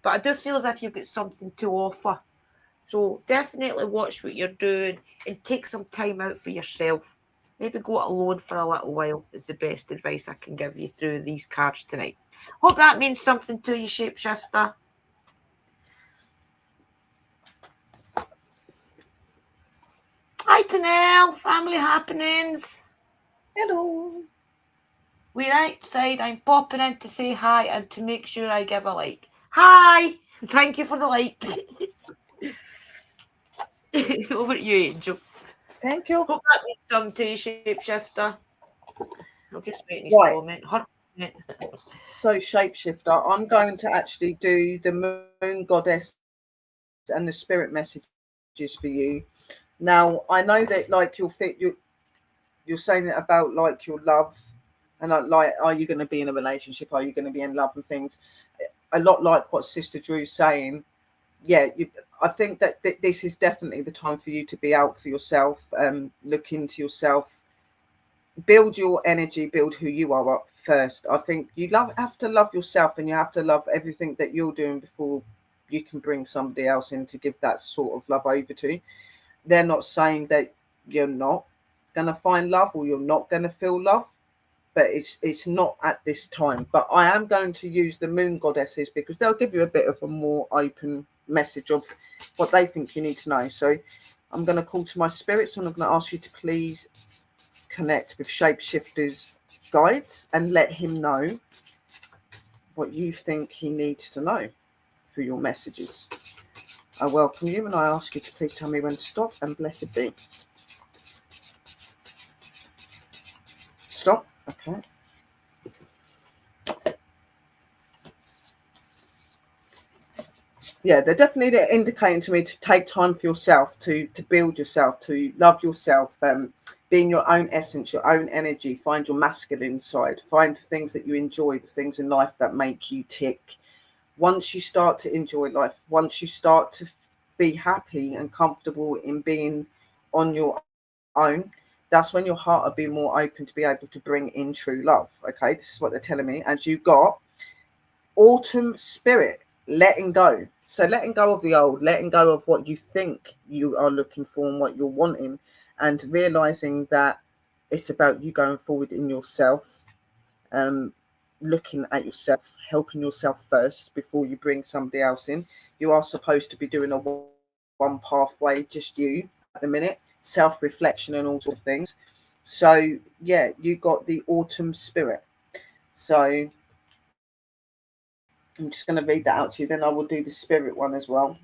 But I do feel as if you've got something to offer. So definitely watch what you're doing and take some time out for yourself. Maybe go it alone for a little while is the best advice I can give you through these cards tonight. Hope that means something to you, Shapeshifter. Hi, Tanel. Family happenings. Hello. We're outside. I'm popping in to say hi and to make sure I give a like. Hi. Thank you for the like. Over to you, Angel. Thank you. Hope that means something to you, Shapeshifter. I'll just wait his comment. So, Shapeshifter, I'm going to actually do the Moon Goddess and the Spirit messages for you. Now, I know that like you're saying it about like your love and like, are you going to be in a relationship? Are you going to be in love and things? A lot like what Sister Drew's saying. Yeah, I think that this is definitely the time for you to be out for yourself, look into yourself, build your energy, build who you are up first. I think you have to love yourself, and you have to love everything that you're doing before you can bring somebody else in to give that sort of love over to. They're not saying that you're not going to find love or you're not going to feel love, but it's not at this time. But I am going to use the Moon Goddesses because they'll give you a bit of a more open message of what they think you need to know. So I'm going to call to my spirits, and I'm going to ask you to please connect with Shapeshifter's guides and let him know what you think he needs to know through your messages. I welcome you, and I ask you to please tell me when to stop, and blessed be. Stop. Okay. Yeah, they're definitely indicating to me to take time for yourself, to build yourself, to love yourself, be in your own essence, your own energy, find your masculine side, find the things that you enjoy, the things in life that make you tick. Once you start to enjoy life, once you start to be happy and comfortable in being on your own, that's when your heart will be more open to be able to bring in true love. Okay, this is what they're telling me. And you've got autumn spirit, letting go. So letting go of the old, letting go of what you think you are looking for and what you're wanting, and realizing that it's about you going forward in yourself, looking at yourself, helping yourself first before you bring somebody else in. You are supposed to be doing a one pathway, just you at the minute, self-reflection and all sorts of things. So yeah, you got the autumn spirit. So I'm just going to read that out to you, then I will do the spirit one as well.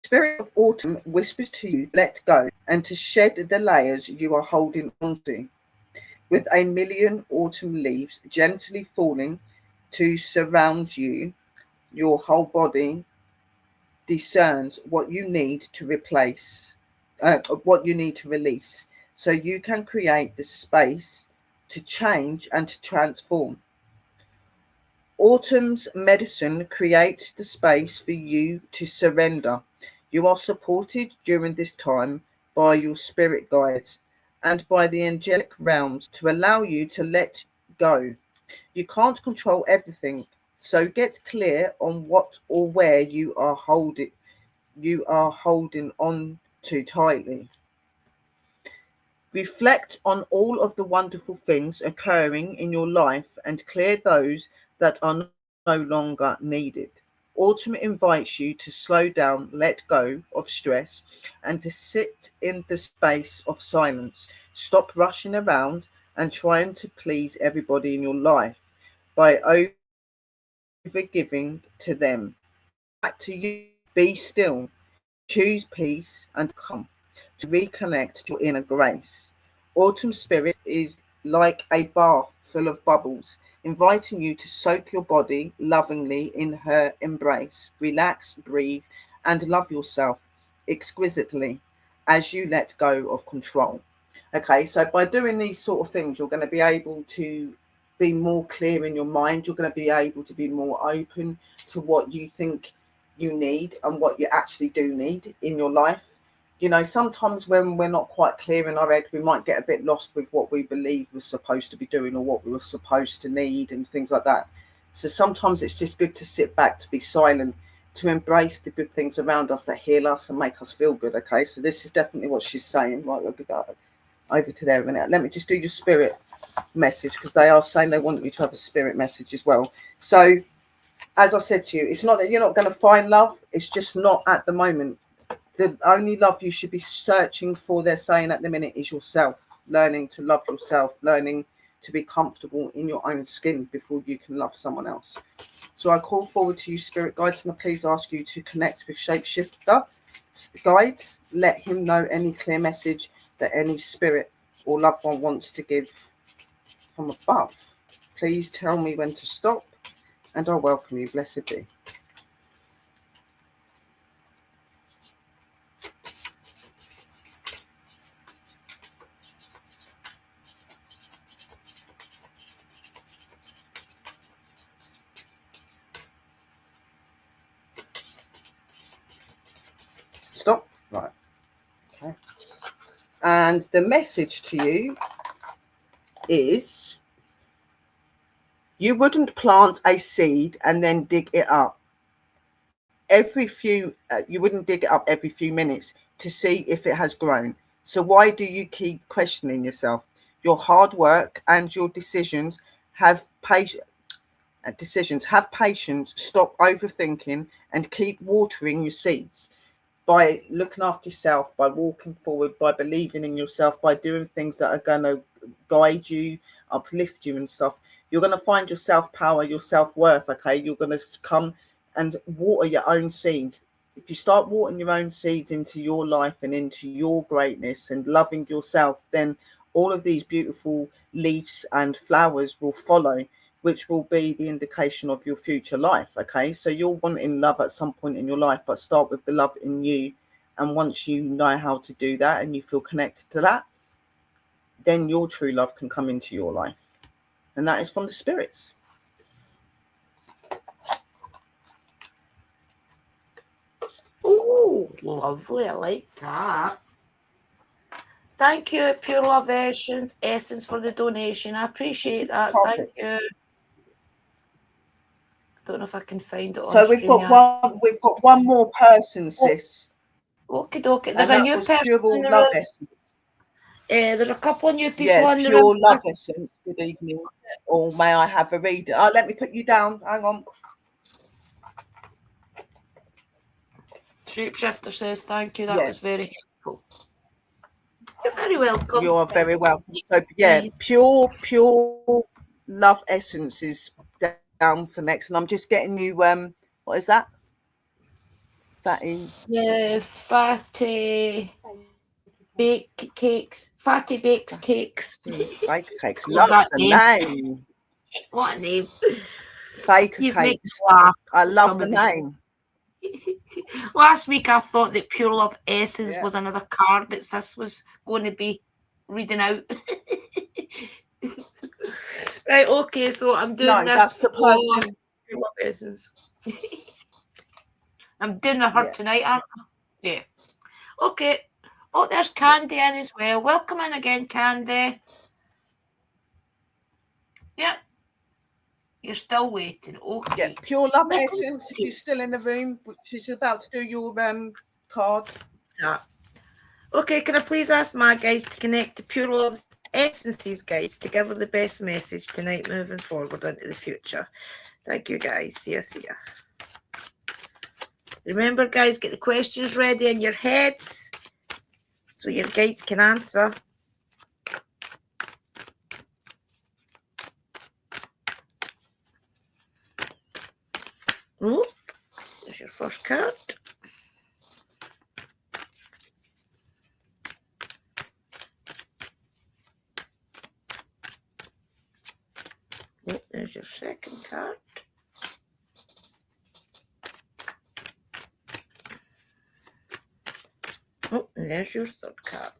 Spirit of autumn whispers to you, let go, and to shed the layers you are holding onto. With a million autumn leaves gently falling to surround you, your whole body discerns what you need to replace, what you need to release, so you can create the space to change and to transform. Autumn's medicine creates the space for you to surrender. You are supported during this time by your spirit guides and by the angelic realms to allow you to let go. You can't control everything, So get clear on what or where you are holding on too tightly. Reflect on all of the wonderful things occurring in your life and clear those that are no longer needed. Autumn invites you to slow down, let go of stress, and to sit in the space of silence. Stop rushing around and trying to please everybody in your life by overgiving to them. Come back to you, be still, choose peace and calm to reconnect to your inner grace. Autumn spirit is like a bath full of bubbles, inviting you to soak your body lovingly in her embrace. Relax, breathe, and love yourself exquisitely as you let go of control. Okay, so by doing these sort of things, you're going to be able to be more clear in your mind. You're going to be able to be more open to what you think you need and what you actually do need in your life. You know, sometimes when we're not quite clear in our head, we might get a bit lost with what we believe we're supposed to be doing or what we were supposed to need and things like that. So sometimes it's just good to sit back, to be silent, to embrace the good things around us that heal us and make us feel good. Okay, so this is definitely what she's saying. Right, we'll go over to there a minute. Let me just do your spirit message, because they are saying they want you to have a spirit message as well. So as I said to you, it's not that you're not going to find love, it's just not at the moment. The only love you should be searching for, they're saying at the minute, is yourself. Learning to love yourself, learning to be comfortable in your own skin before you can love someone else. So I call forward to you, spirit guides, and I please ask you to connect with Shapeshifter guides. Let him know any clear message that any spirit or loved one wants to give from above. Please tell me when to stop, and I welcome you. Blessed be. Stop. Right. Okay. And the message to you is, you wouldn't plant a seed and then dig it up you wouldn't dig it up every few minutes to see if it has grown. So why do you keep questioning yourself? Your hard work and your decisions have patience. Stop overthinking and keep watering your seeds by looking after yourself, by walking forward, by believing in yourself, by doing things that are going to guide you, uplift you and stuff. You're going to find your self-power, your self-worth. Okay, you're going to come and water your own seeds. If you start watering your own seeds into your life and into your greatness and loving yourself, then all of these beautiful leaves and flowers will follow, which will be the indication of your future life. Okay, so you're wanting love at some point in your life, but start with the love in you. And once you know how to do that and you feel connected to that, then your true love can come into your life. And that is from the spirits. Oh, lovely. I like that. Thank you, Pure Love Essence, for the donation. I appreciate that. Thank you. Don't know if I can find it on So we've got one more person, sis. Okay, dokie. There's a new person. Pure Love Essence. There's a couple of new people on the room. Pure Love Essence. Good evening. Or may I have a reader? Let me put you down. Hang on. Shapeshifter says thank you. That was very helpful. You're very welcome. You are very welcome. So yeah, pure Love Essence is down for next, and I'm just getting you. What is that? Fatty baked cakes. Fatty baked cakes. Baked cakes. Love that name. What a name. Fake cakes. I love the name. Last week I thought that Pure Love Essence was another card that Sis was going to be reading out. Right, okay, so I'm doing this. That's the person. Pure Love Essence. I'm doing her tonight, aren't I? Yeah. Okay. Oh, there's Candy in as well. Welcome in again, Candy. Yep. You're still waiting. Okay. Yeah, Pure Love Essence, if you're still in the room, she's about to do your card. Yeah. Okay, can I please ask my guys to connect the Pure Love Essences guys to give her the best message tonight moving forward into the future. Thank you guys. See ya, see ya. Remember guys, get the questions ready in your heads so your guides can answer. Oh, there's your first card. Oh, there's your second card. Oh, and there's your third card.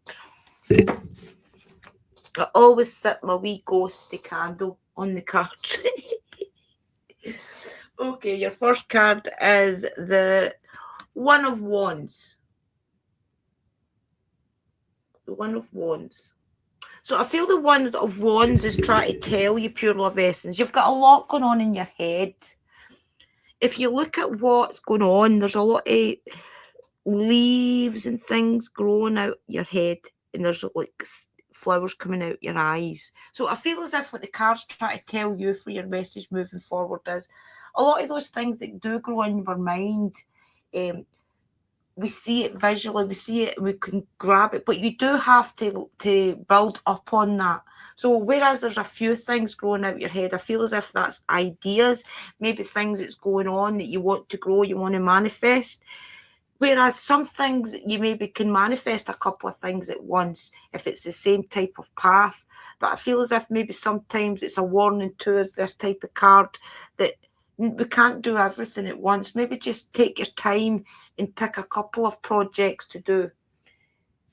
I always set my wee ghosty candle on the cards. Okay, your first card is the One of Wands. The One of Wands. So I feel the One of Wands is trying to tell you, Pure Love Essence, you've got a lot going on in your head. If you look at what's going on, there's a lot of leaves and things growing out your head, and there's like flowers coming out your eyes. So I feel as if what the cards try to tell you for your message moving forward is a lot of those things that do grow in your mind, we see it visually, we see it, we can grab it, but you do have to build up on that. So whereas there's a few things growing out your head, I feel as if that's ideas, maybe things that's going on that you want to grow, you want to manifest. Whereas some things you maybe can manifest a couple of things at once if it's the same type of path. But I feel as if maybe sometimes it's a warning to us, this type of card, that we can't do everything at once. Maybe just take your time and pick a couple of projects to do.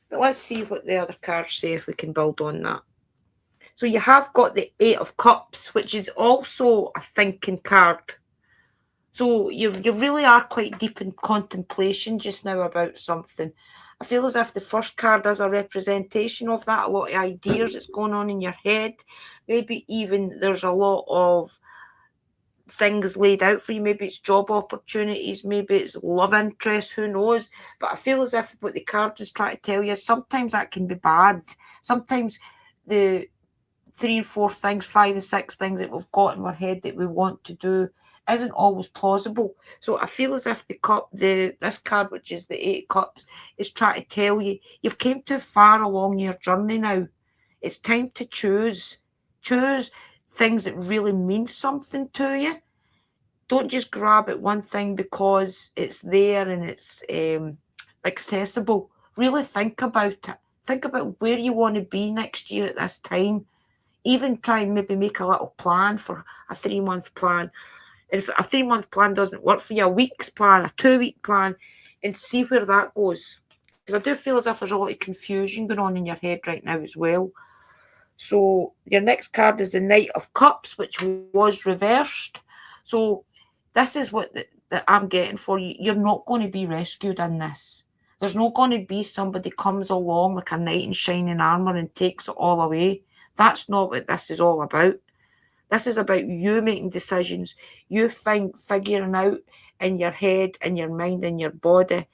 But let's see what the other cards say if we can build on that. So you have got the Eight of Cups, which is also a thinking card. So you really are quite deep in contemplation just now about something. I feel as if the first card is a representation of that, a lot of ideas that's going on in your head. Maybe even there's a lot of things laid out for you. Maybe it's job opportunities, maybe it's love interest, who knows. But I feel as if what the card is trying to tell you, sometimes that can be bad. Sometimes the 3 and 4 things, 5 and 6 things that we've got in our head that we want to do isn't always plausible. So I feel as if this card, which is the 8 of Cups, is trying to tell you you've came too far along your journey now. It's time to choose things that really mean something to you. Don't just grab at one thing because it's there and it's accessible. Really think about it. Think about where you want to be next year at this time. Even try and maybe make a little plan for a 3-month plan. And if a 3-month plan doesn't work for you, a week's plan, a 2-week plan, and see where that goes. Because I do feel as if there's a lot of confusion going on in your head right now as well. So your next card is the Knight of Cups, which was reversed. So this is what that I'm getting for you. You're not going to be rescued in this. There's not going to be somebody comes along like a knight in shining armour and takes it all away. That's not what this is all about. This is about you making decisions, you figuring out in your head, in your mind, in your body,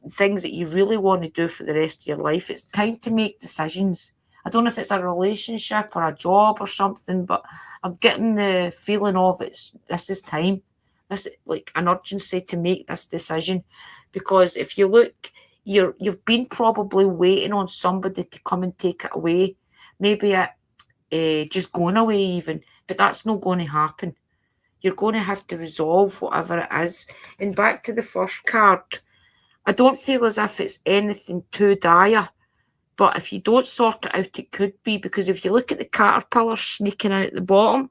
things that you really want to do for the rest of your life. It's time to make decisions. I don't know if it's a relationship or a job or something, but I'm getting the feeling of this is time. This is like an urgency to make this decision. Because if you look, you've been probably waiting on somebody to come and take it away. Maybe just going away even, but that's not going to happen. You're going to have to resolve whatever it is. And back to the first card, I don't feel as if it's anything too dire, but if you don't sort it out, it could be, because if you look at the caterpillar sneaking out at the bottom,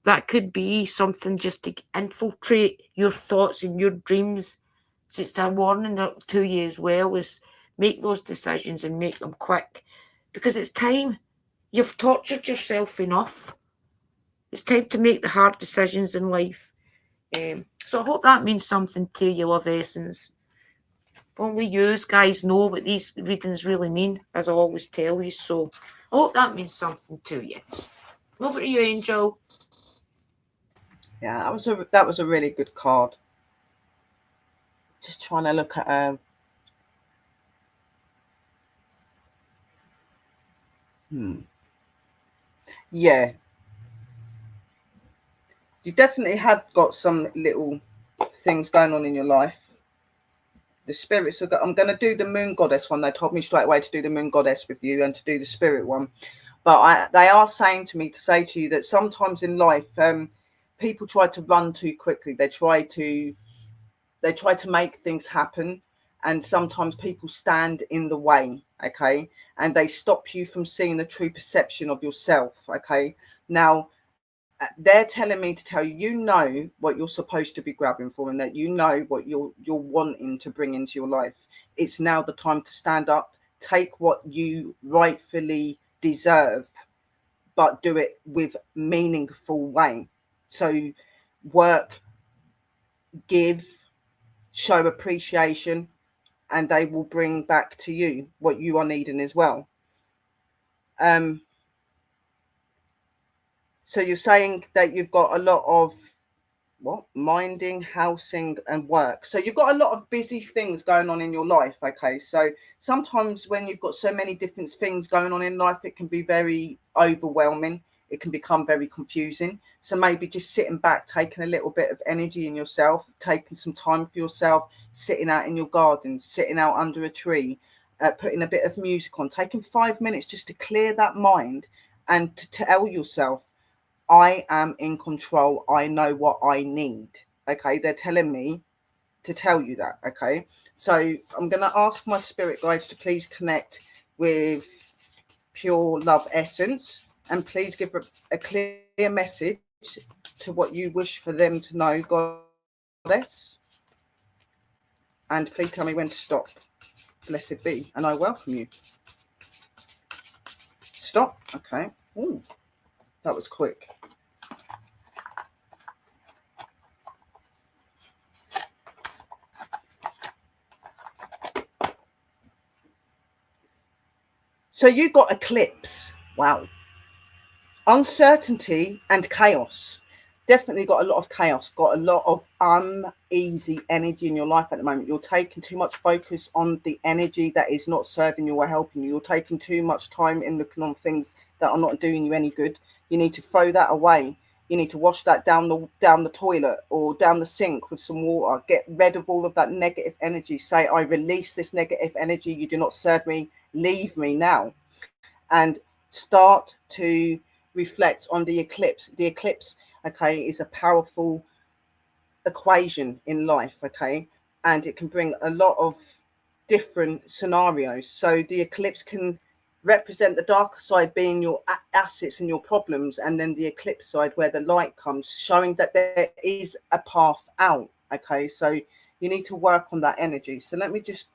that could be something just to infiltrate your thoughts and your dreams. So it's a warning to you as well, is make those decisions and make them quick, because it's time. You've tortured yourself enough. It's time to make the hard decisions in life. So I hope that means something to you, Love Essence. Only you guys know what these readings really mean, as I always tell you. So I hope that means something to you. Over to you, Angel. Yeah, that was a really good card. Just trying to look at yeah. You definitely have got some little things going on in your life. The spirits are I'm going to do the moon goddess one. They told me straight away to do the moon goddess with you and to do the spirit one. But they are saying to me to say to you that sometimes in life, people try to run too quickly. They try to make things happen, and sometimes people stand in the way, okay, and they stop you from seeing the true perception of yourself, okay. Now they're telling me to tell you, you know what you're supposed to be grabbing for, and that you know what you're wanting to bring into your life. It's now the time to stand up, take what you rightfully deserve, but do it with meaningful way. So work, give, show appreciation, and they will bring back to you what you are needing as well. So you're saying that you've got a lot of minding, housing, and work. So you've got a lot of busy things going on in your life. Okay, so sometimes when you've got so many different things going on in life, it can be very overwhelming. It can become very confusing. So maybe just sitting back, taking a little bit of energy in yourself, taking some time for yourself, sitting out in your garden, sitting out under a tree, putting a bit of music on, taking 5 minutes just to clear that mind and to tell yourself, I am in control. I know what I need. Okay, they're telling me to tell you that. Okay, so I'm going to ask my spirit guides to please connect with Pure Love Essence, and please give a clear message to what you wish for them to know, Goddess. And please tell me when to stop. Blessed be, and I welcome you. Stop. Okay. Ooh, that was quick. So you got eclipse. Wow. Uncertainty and chaos. Definitely got a lot of chaos, got a lot of uneasy energy in your life at the moment. You're taking too much focus on the energy that is not serving you or helping you. You're taking too much time in looking on things that are not doing you any good. You need to throw that away. You need to wash that down the toilet or down the sink with some water. Get rid of all of that negative energy. Say, I release this negative energy. You do not serve me. Leave me now. And start to reflect on the eclipse. The eclipse, okay, is a powerful equation in life, okay, and it can bring a lot of different scenarios. So the eclipse can represent the darker side being your assets and your problems, and then the eclipse side where the light comes, showing that there is a path out. Okay, so you need to work on that energy. So let me just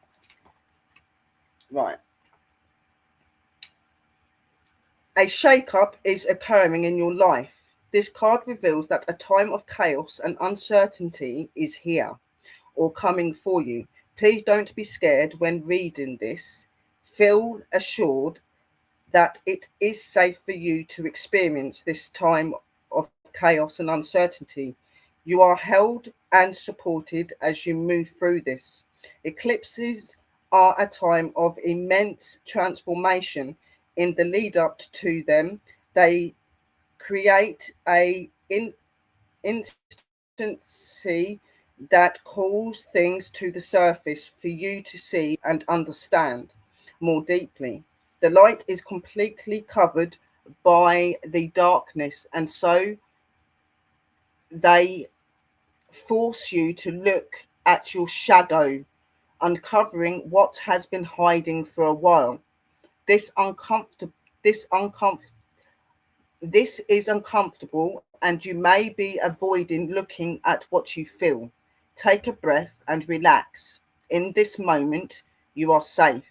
a shake-up is occurring in your life. This card reveals that a time of chaos and uncertainty is here or coming for you. Please don't be scared when reading this. Feel assured that it is safe for you to experience this time of chaos and uncertainty. You are held and supported as you move through this. Eclipses are a time of immense transformation. In the lead up to them, they create a instancy that calls things to the surface for you to see and understand more deeply. The light is completely covered by the darkness, and so they force you to look at your shadow, uncovering what has been hiding for a while. This is uncomfortable, and you may be avoiding looking at what you feel. Take a breath and relax. In this moment, you are safe.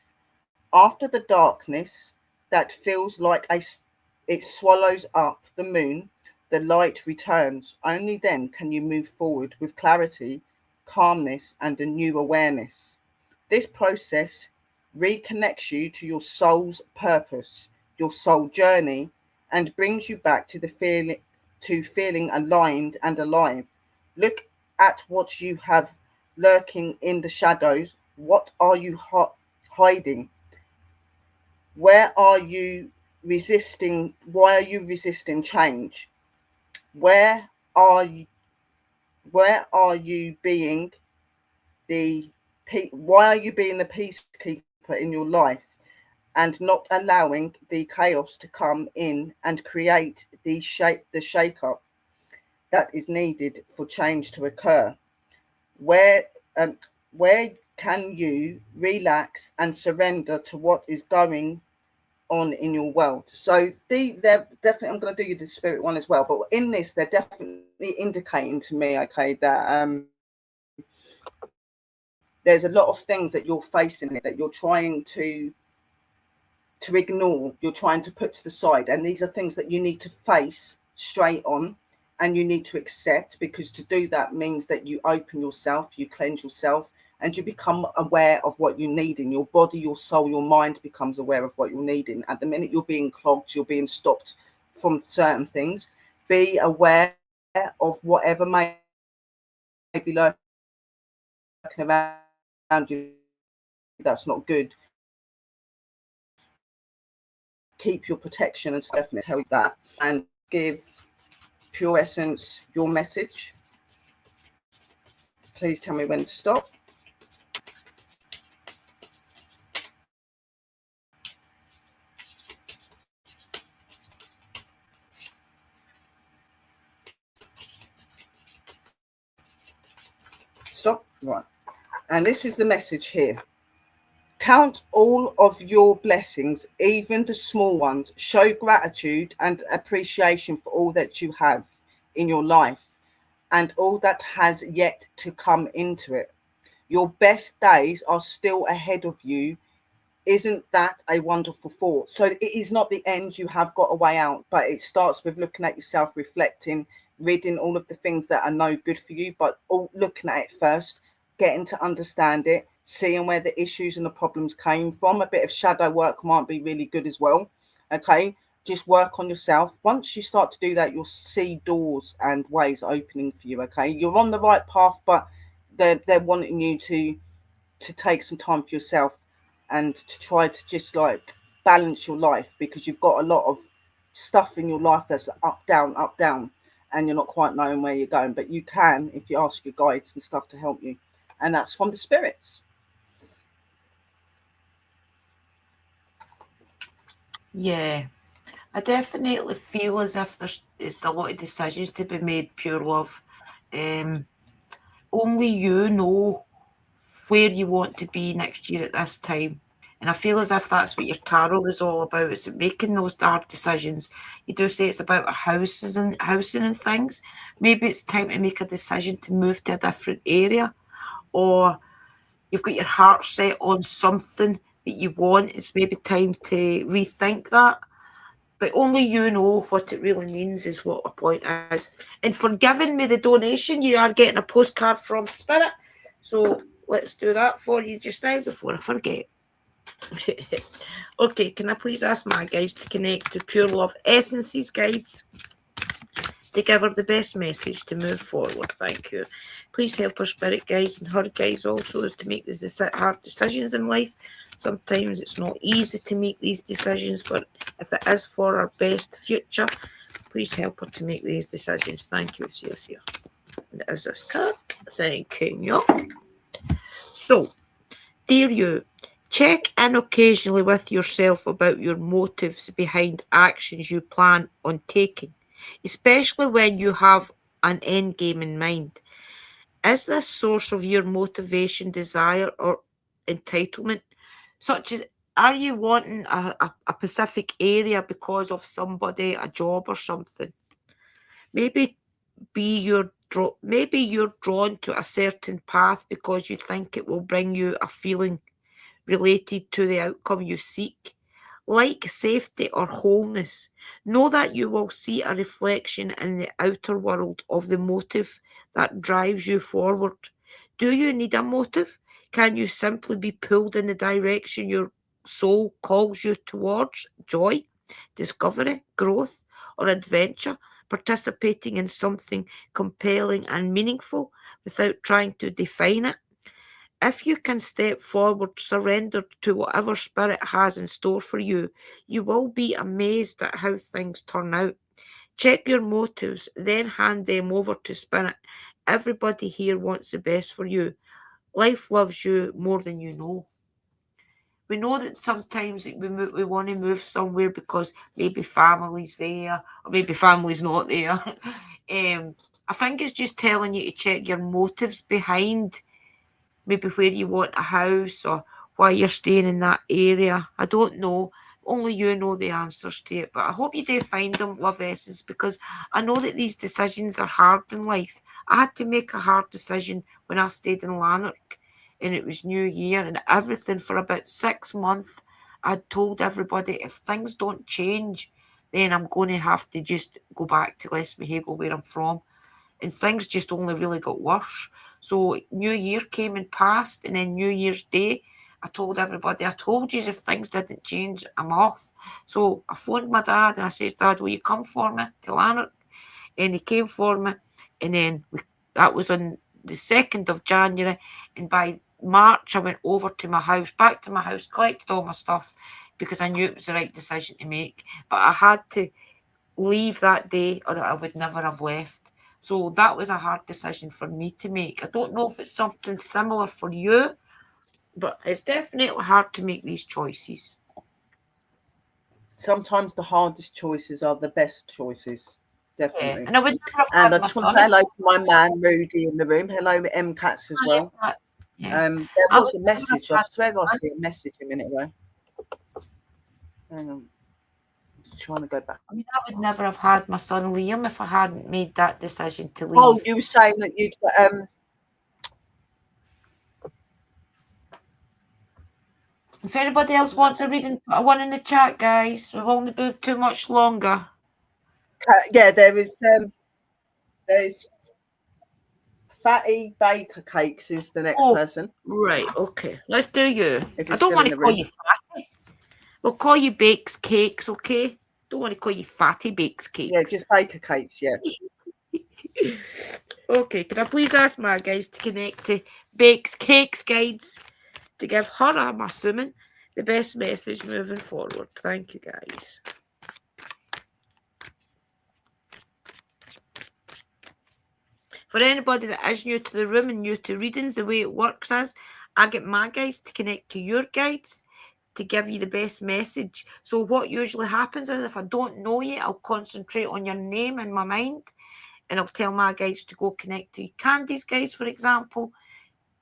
After the darkness that feels like it swallows up the moon, the light returns. Only then can you move forward with clarity, calmness, and a new awareness. This process reconnects you to your soul's purpose, your soul journey, and brings you back to the to feeling aligned and alive. Look at what you have lurking in the shadows. What are you hiding? Where are you resisting? Why are you resisting change? Where are you being why are you being the peacekeeper in your life and not allowing the chaos to come in and create the shake-up that is needed for change to occur? Where can you relax and surrender to what is going on in your world? So they're definitely, I'm going to do you the spirit one as well, but in this they're definitely indicating to me, okay, that there's a lot of things that you're facing that you're trying to ignore, you're trying to put to the side, and these are things that you need to face straight on and you need to accept, because to do that means that you open yourself, you cleanse yourself, and you become aware of what you need in your body, your soul, your mind becomes aware of what you're needing. At the minute you're being clogged, you're being stopped from certain things. Be aware of whatever may be lurking around you that's not good. Keep your protection and stuff, and tell you that, and give Pure Essence your message. Please tell me when to stop. Stop. Right. And this is the message here. Count all of your blessings, even the small ones. Show gratitude and appreciation for all that you have in your life and all that has yet to come into it. Your best days are still ahead of you. Isn't that a wonderful thought? So it is not the end. You have got a way out, but it starts with looking at yourself, reflecting, reading all of the things that are no good for you, but looking at it first, getting to understand it, seeing where the issues and the problems came from. A bit of shadow work might be really good as well. Okay, just work on yourself. Once you start to do that, you'll see doors and ways opening for you. Okay, you're on the right path, but they're wanting you to take some time for yourself and to try to just like balance your life, because you've got a lot of stuff in your life that's up, down, and you're not quite knowing where you're going. But you can, if you ask your guides and stuff to help you, and that's from the spirits. Yeah, I definitely feel as if there's a lot of decisions to be made, Pure Love. Only you know where you want to be next year at this time. And I feel as if that's what your tarot is all about. It's making those hard decisions. You do say it's about housing and things. Maybe it's time to make a decision to move to a different area, or you've got your heart set on something that you want. It's maybe time to rethink that. But only you know what it really means, is what a point is. And for giving me the donation, you are getting a postcard from Spirit. So let's do that for you just now before I forget. Okay, can I please ask my guides to connect to Pure Love Essences guides to give her the best message to move forward? Thank you. Please help her spirit guides and her guides also to make these hard decisions in life. Sometimes it's not easy to make these decisions, but if it is for our best future, please help her to make these decisions. Thank you, Sia. And is this card? Thank you. So, dear you, check in occasionally with yourself about your motives behind actions you plan on taking, especially when you have an end game in mind. Is this source of your motivation, desire, or entitlement? Such as, are you wanting a specific area because of somebody, a job or something? Maybe you're drawn to a certain path because you think it will bring you a feeling related to the outcome you seek, like safety or wholeness. Know that you will see a reflection in the outer world of the motive that drives you forward. Do you need a motive? Can you simply be pulled in the direction your soul calls you towards? Joy, discovery, growth, or adventure? participating in something compelling and meaningful without trying to define it. If you can step forward, surrender to whatever spirit has in store for you, you will be amazed at how things turn out. Check your motives, then hand them over to spirit. Everybody here wants the best for you. Life loves you more than you know. We know that sometimes we want to move somewhere because maybe family's there or maybe family's not there. I think it's just telling you to check your motives behind maybe where you want a house or why you're staying in that area. I don't know. Only you know the answers to it. But I hope you do find them, Love Essence, because I know that these decisions are hard in life. I had to make a hard decision when I stayed in Lanark and it was New Year and everything for about 6 months. I'd told everybody if things don't change, then I'm going to have to just go back to Lesmahego where I'm from. And things just only really got worse. So New Year came and passed, and then New Year's Day, I told everybody, I told you if things didn't change, I'm off. So I phoned my dad and I says, Dad, will you come for me to Lanark? And he came for me, and then that was on the 2nd of January, and by March I went over to my house, back to my house, collected all my stuff because I knew it was the right decision to make. But I had to leave that day or I would never have left. So that was a hard decision for me to make. I don't know if it's something similar for you, but it's definitely hard to make these choices. Sometimes the hardest choices are the best choices. Definitely. Yeah. And I would never have and had I my just want to son. say hello to my man Rudy in the room. Hello, M Cats as well. Yeah. There was a message. I swear I see a message a minute ago. Hang on. Trying to go back. I mean, I would never have had my son Liam if I hadn't made that decision to leave. Oh, you were saying that you'd If anybody else wants a reading, put one in the chat, guys. We've only been too much longer. Yeah, there's Fatty Baker Cakes is the next person. Right, okay. Let's do you. I If don't want to call you Fatty. We'll call you Bakes Cakes, okay? Don't want to call you Fatty Bakes Cakes. Yeah, just Baker Cakes, yeah. Okay, can I please ask my guys to connect to Bakes Cakes Guides to give her, I'm assuming, the best message moving forward. Thank you, guys. For anybody that is new to the room and new to readings, the way it works is I get my guides to connect to your guides to give you the best message. So what usually happens is if I don't know you, I'll concentrate on your name in my mind and I'll tell my guides to go connect to Candy's guides, for example,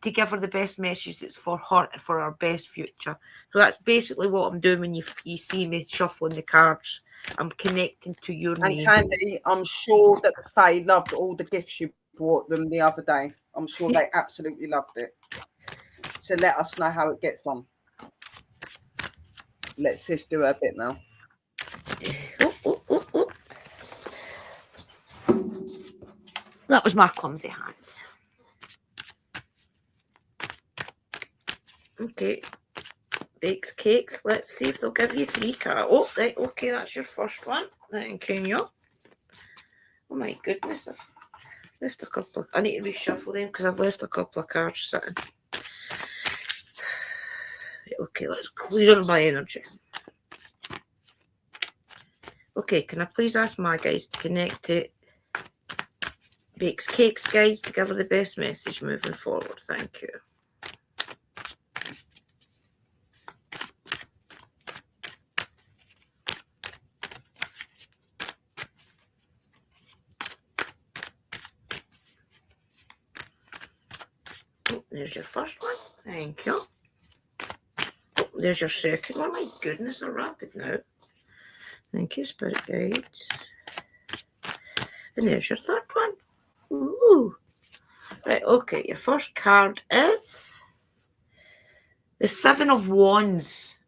to give her the best message that's for her and for our best future. So that's basically what I'm doing when you see me shuffling the cards. I'm connecting to your name. And Candy, I'm sure that the Fae loved all the gifts you brought them the other day. I'm sure they absolutely loved it. So let us know how it gets on. Let sis do her bit now. That was my clumsy hands. Okay. Bakes Cakes. Let's see if they'll give you 3 cards. Oh, right. Okay, that's your first one. Thank you. Oh my goodness. I've left a couple. I need to reshuffle them because I've left a couple of cards sitting. Okay, let's clear my energy. Okay, can I please ask my guys to connect to Bakes Cakes guys to give her the best message moving forward? Thank you. Oh, there's your first one. Thank you. Oh, there's your second one. My goodness, they're rapid now. Thank you, Spirit Guides. And there's your third one. Ooh. Right, okay. Your first card is the 7 of Wands.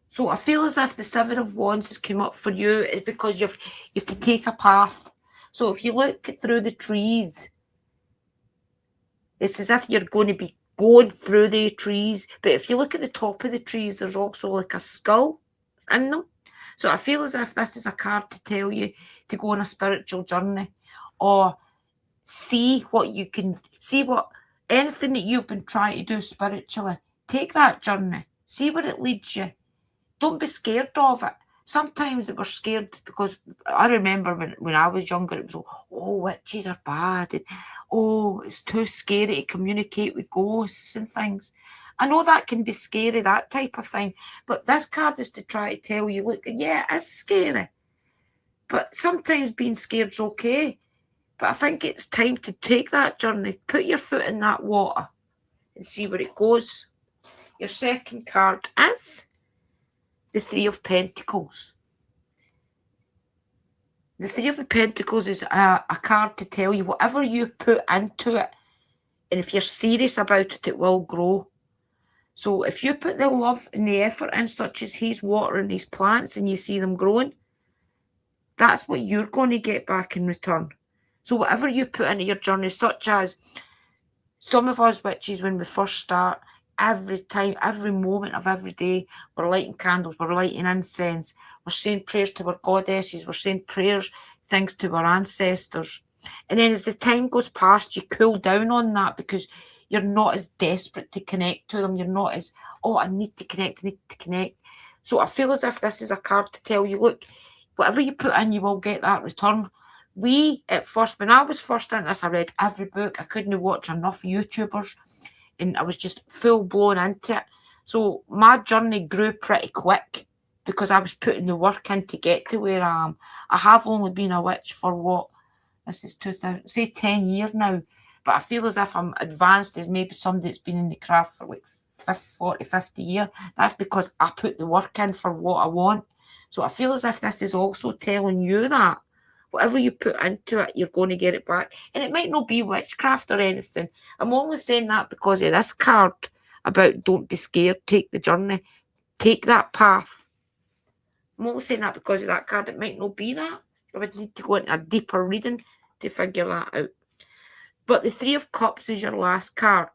So I feel as if the 7 of Wands has come up for you is because you have to take a path. So if you look through the trees, it's as if you're going to be going through the trees. But if you look at the top of the trees, there's also like a skull in them. So I feel as if this is a card to tell you to go on a spiritual journey, or see what you can see, what anything that you've been trying to do spiritually. Take that journey, see where it leads you. Don't be scared of it. Sometimes we're scared because I remember when I was younger, it was, oh, witches are bad, and oh, it's too scary to communicate with ghosts and things. I know that can be scary, that type of thing, but this card is to try to tell you, look, yeah, it is scary, but sometimes being scared's okay. But I think it's time to take that journey, put your foot in that water and see where it goes. Your second card is the Three of Pentacles. The Three of the Pentacles is a card to tell you whatever you put into it, and if you're serious about it, it will grow. So if you put the love and the effort in, such as he's watering these plants and you see them growing, that's what you're going to get back in return. So whatever you put into your journey, such as some of us witches, when we first start, every time, every moment of every day, we're lighting candles, we're lighting incense, we're saying prayers to our goddesses, we're saying prayers, things to our ancestors. And then as the time goes past, you cool down on that because you're not as desperate to connect to them. You're not as, oh, I need to connect, I need to connect. So I feel as if this is a card to tell you, look, whatever you put in, you will get that return. We, at first, when I was first into this, I read every book. I couldn't watch enough YouTubers, and I was just full blown into it. So my journey grew pretty quick because I was putting the work in to get to where I am. I have only been a witch for what? This is 2000, say 10 years now. But I feel as if I'm advanced as maybe somebody that's been in the craft for like 40, 50 years. That's because I put the work in for what I want. So I feel as if this is also telling you that whatever you put into it, you're going to get it back. And it might not be witchcraft or anything. I'm only saying that because of this card about don't be scared, take the journey, take that path. I'm only saying that because of that card. It might not be that. I would need to go into a deeper reading to figure that out. But the Three of Cups is your last card.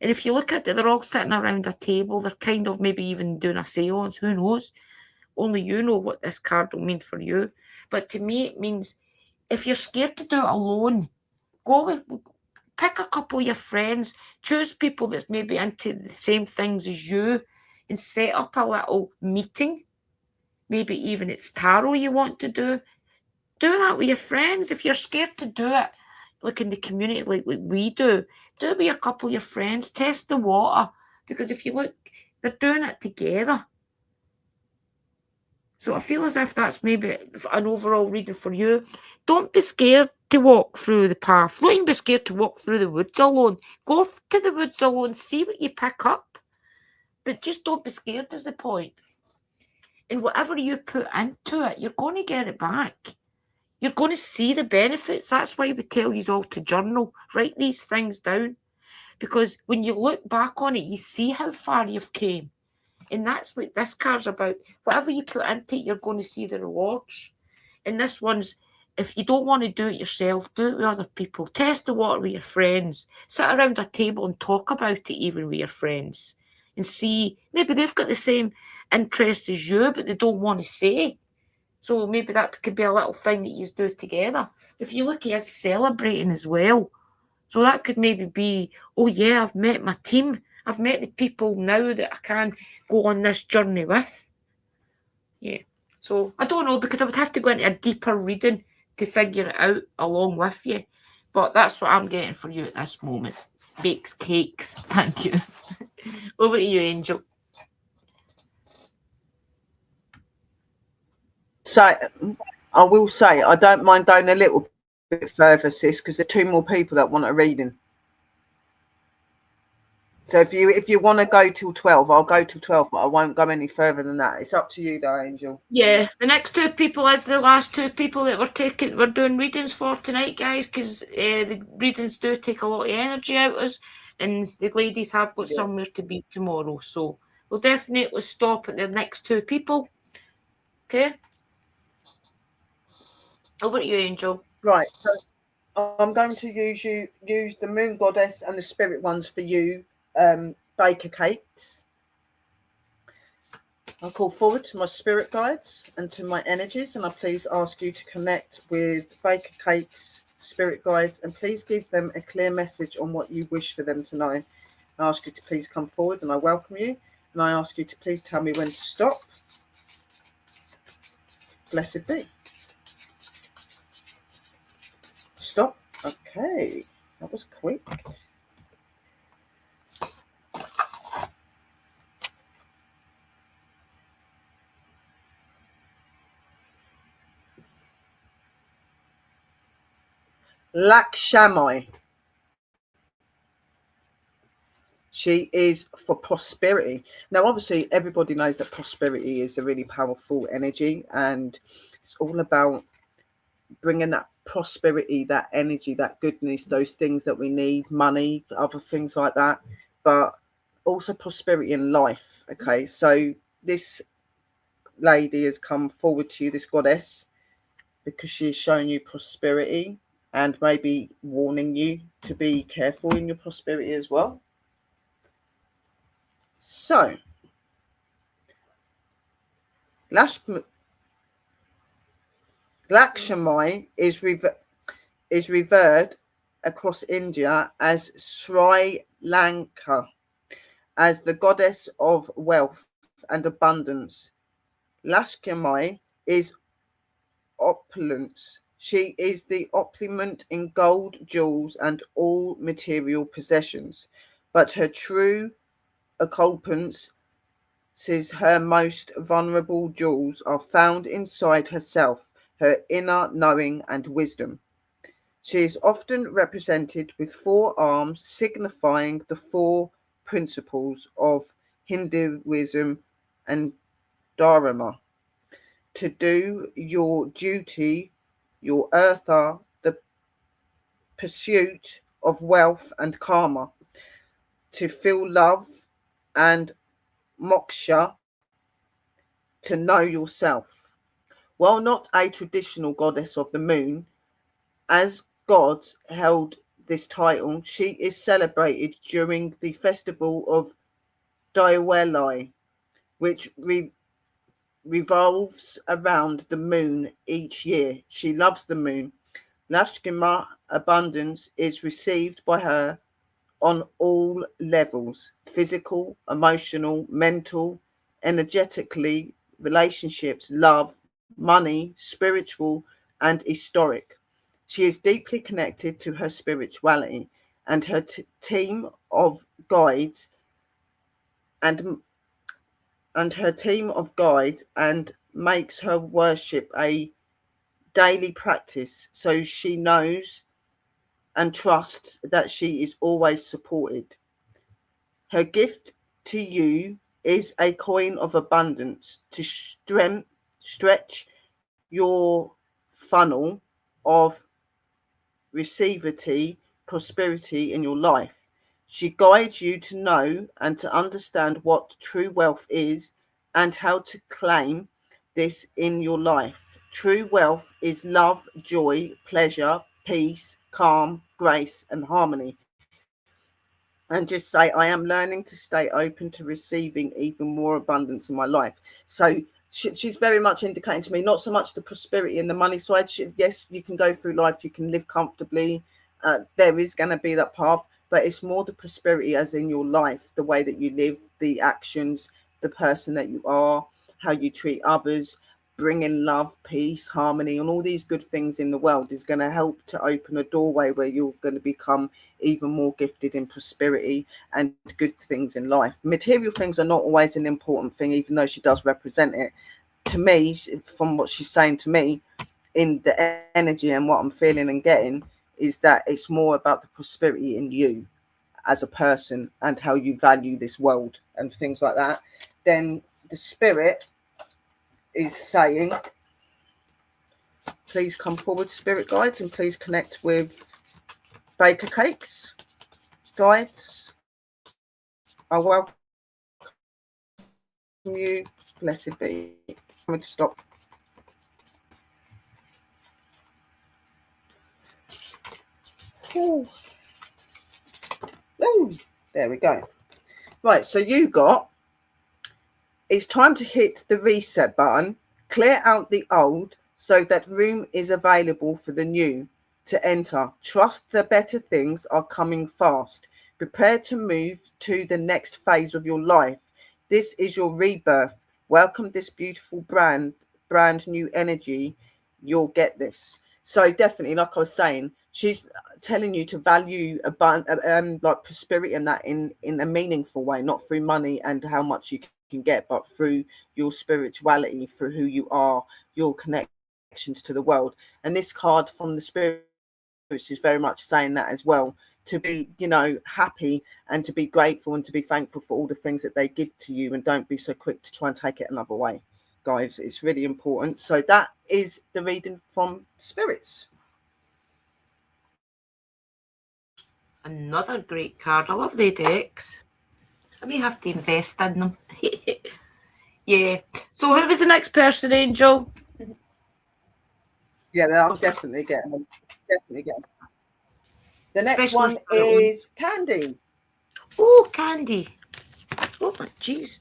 And if you look at it, they're all sitting around a table. They're kind of maybe even doing a seance. Who knows? Only you know what this card will mean for you. But to me, it means if you're scared to do it alone, pick a couple of your friends, choose people that's maybe into the same things as you, and set up a little meeting. Maybe even it's tarot you want to do. Do that with your friends. If you're scared to do it, like in the community like we do it with a couple of your friends. Test the water. Because if you look, they're doing it together. So I feel as if that's maybe an overall reading for you. Don't be scared to walk through the path. Don't even be scared to walk through the woods alone. Go to the woods alone, see what you pick up. But just don't be scared is the point. And whatever you put into it, you're going to get it back. You're going to see the benefits. That's why we tell you all to journal. Write these things down. Because when you look back on it, you see how far you've came. And that's what this card's about. Whatever you put into it, you're going to see the rewards. And this one's, if you don't want to do it yourself, do it with other people. Test the water with your friends. Sit around a table and talk about it even with your friends. And see, maybe they've got the same interest as you, but they don't want to say. So maybe that could be a little thing that you do together. If you look at us celebrating as well. So that could maybe be, oh yeah, I've met my team. I've met the people now that I can go on this journey with. Yeah. So I don't know, because I would have to go into a deeper reading to figure it out along with you. But that's what I'm getting for you at this moment. Bakes cakes. Thank you. Over to you, Angel. So I will say I don't mind going a little bit further, sis, because there are 2 more people that want a reading. So if you want to go till 12, I'll go till 12, but I won't go any further than that. It's up to you though, Angel. Yeah, the next 2 people is the last 2 people that we're doing readings for tonight, guys, because the readings do take a lot of energy out of us, and the ladies have got somewhere to be tomorrow. So we'll definitely stop at the next 2 people. Okay? Over to you, Angel. Right, so I'm going to use the Moon Goddess and the Spirit ones for you, baker cakes. I call forward to my spirit guides and to my energies, and I please ask you to connect with Baker Cake's spirit guides, and please give them a clear message on what you wish for them to know. I ask you to please come forward, and I welcome you, and I ask you to please tell me when to stop. Blessed be. Stop. Okay, that was quick. Lakshmi. She is for prosperity. Now, obviously, everybody knows that prosperity is a really powerful energy, and it's all about bringing that prosperity, that energy, that goodness, those things that we need, money, other things like that, but also prosperity in life. Okay, so this lady has come forward to you, this goddess, because she's showing you prosperity and maybe warning you to be careful in your prosperity as well. So, Lakshmi is revered across India as Sri Lanka, as the goddess of wealth and abundance. Lakshmi is opulence. She is the opulent in gold, jewels, and all material possessions, but her true opulence says her most vulnerable jewels are found inside herself, her inner knowing and wisdom. She is often represented with 4 arms, signifying the 4 principles of Hinduism and Dharma. To do your duty, your eartha, the pursuit of wealth and karma, to feel love and moksha, to know yourself. While not a traditional goddess of the moon, as gods held this title, she is celebrated during the festival of Diwali, which revolves around the moon each year. She loves the moon. Lakshmi abundance is received by her on all levels: physical, emotional, mental, energetically, relationships, love, money, spiritual, and historic. She is deeply connected to her spirituality and her team of guides and makes her worship a daily practice, so she knows and trusts that she is always supported. Her gift to you is a coin of abundance to stretch your funnel of receivity, prosperity in your life. She guides you to know and to understand what true wealth is and how to claim this in your life. True wealth is love, joy, pleasure, peace, calm, grace, and harmony. And just say, I am learning to stay open to receiving even more abundance in my life. So she's very much indicating to me, not so much the prosperity and the money side. Yes, you can go through life, you can live comfortably. There is going to be that path, but it's more the prosperity as in your life, the way that you live, the actions, the person that you are, how you treat others, bringing love, peace, harmony, and all these good things in the world is going to help to open a doorway where you're going to become even more gifted in prosperity and good things in life. Material things are not always an important thing, even though she does represent it. To me, from what she's saying to me, in the energy and what I'm feeling and getting, is that it's more about the prosperity in you as a person and how you value this world and things like that. Then the spirit is saying, please come forward, spirit guides, and please connect with Baker Cakes guides. I welcome you. Blessed be. I'm going to stop. Ooh. Ooh. There we go. Right, so you got It's time to hit the reset button, clear out the old so that room is available for the new to enter. Trust the better things are coming fast. Prepare to move to the next phase of your life. This is your rebirth. Welcome this beautiful brand new energy. You'll get this. So definitely, like I was saying, she's telling you to value like prosperity and that in a meaningful way, not through money and how much you can get, but through your spirituality, through who you are, your connections to the world. And this card from the spirits is very much saying that as well, to be, you know, happy and to be grateful and to be thankful for all the things that they give to you, and don't be so quick to try and take it another way, guys. It's really important. So that is the reading from spirits. Another great card. I love the decks. I may have to invest in them. Yeah. So who was the next person, Angel? Yeah, I'll definitely get them. Definitely get them. The next one is Candy. Oh, Candy. Oh, my jeez.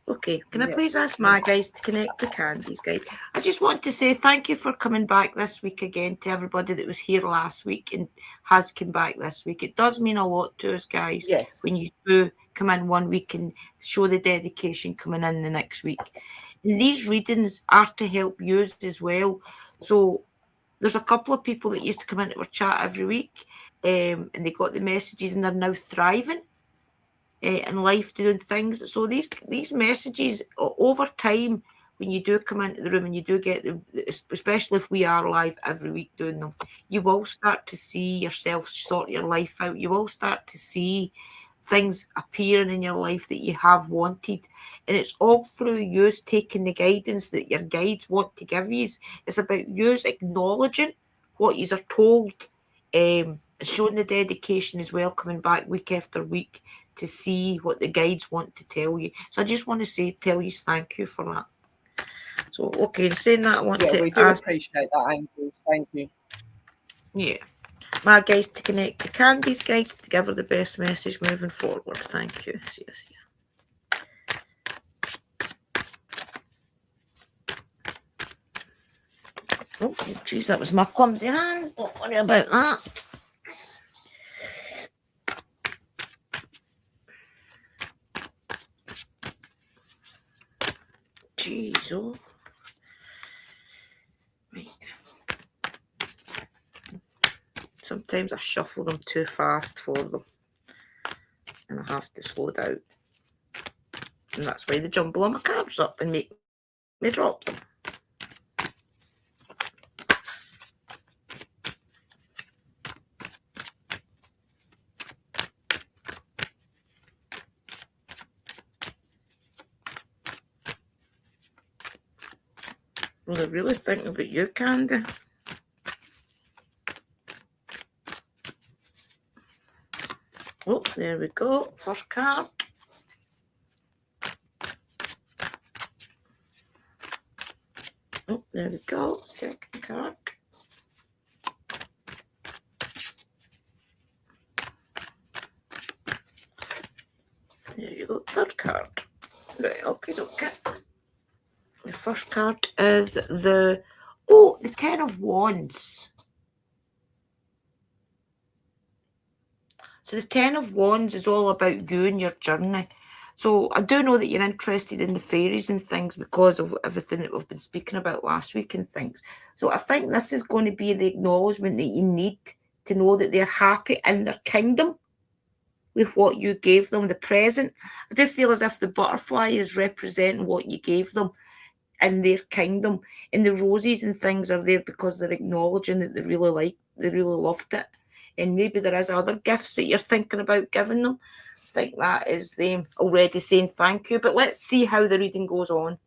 Okay, can I please ask my guys to connect to Candy's guide? I just want to say thank you for coming back this week again, to everybody that was here last week and has come back this week. It does mean a lot to us, guys, when you do come in one week and show the dedication coming in the next week. And these readings are to help you as well. So there's a couple of people that used to come into our chat every week, and they got the messages and they're now thriving in life, doing things. So these messages over time, when you do come into the room and you do get them, especially if we are live every week doing them, you will start to see yourself sort your life out. You will start to see things appearing in your life that you have wanted, and it's all through you taking the guidance that your guides want to give you. It's about you acknowledging what you are told, showing the dedication as well, coming back week after week to see what the guides want to tell you. So I just want to tell you thank you for that. So, okay, saying that, I want to we do appreciate that, Angel. Thank you. Yeah. My guys to connect to Candy's guys to give her the best message moving forward. Thank you. See you. Oh, geez, that was my clumsy hands. Don't worry about that. Jeez, oh. Right. Sometimes I shuffle them too fast for them, and I have to slow down. And that's why they jumble on my cards up and make me drop them. Well, they're really thinking about you, Candy. Oh, there we go. First card. Oh, there we go. Second card. There you go. Third card. Right, okay. The first card is the Ten of Wands. So the Ten of Wands is all about you and your journey. So I do know that you're interested in the fairies and things because of everything that we've been speaking about last week and things. So I think this is going to be the acknowledgement that you need to know that they're happy in their kingdom with what you gave them, the present. I do feel as if the butterfly is representing what you gave them in their kingdom, and the roses and things are there because they're acknowledging that they really loved it. And maybe there is other gifts that you're thinking about giving them. I think that is them already saying thank you. But let's see how the reading goes on.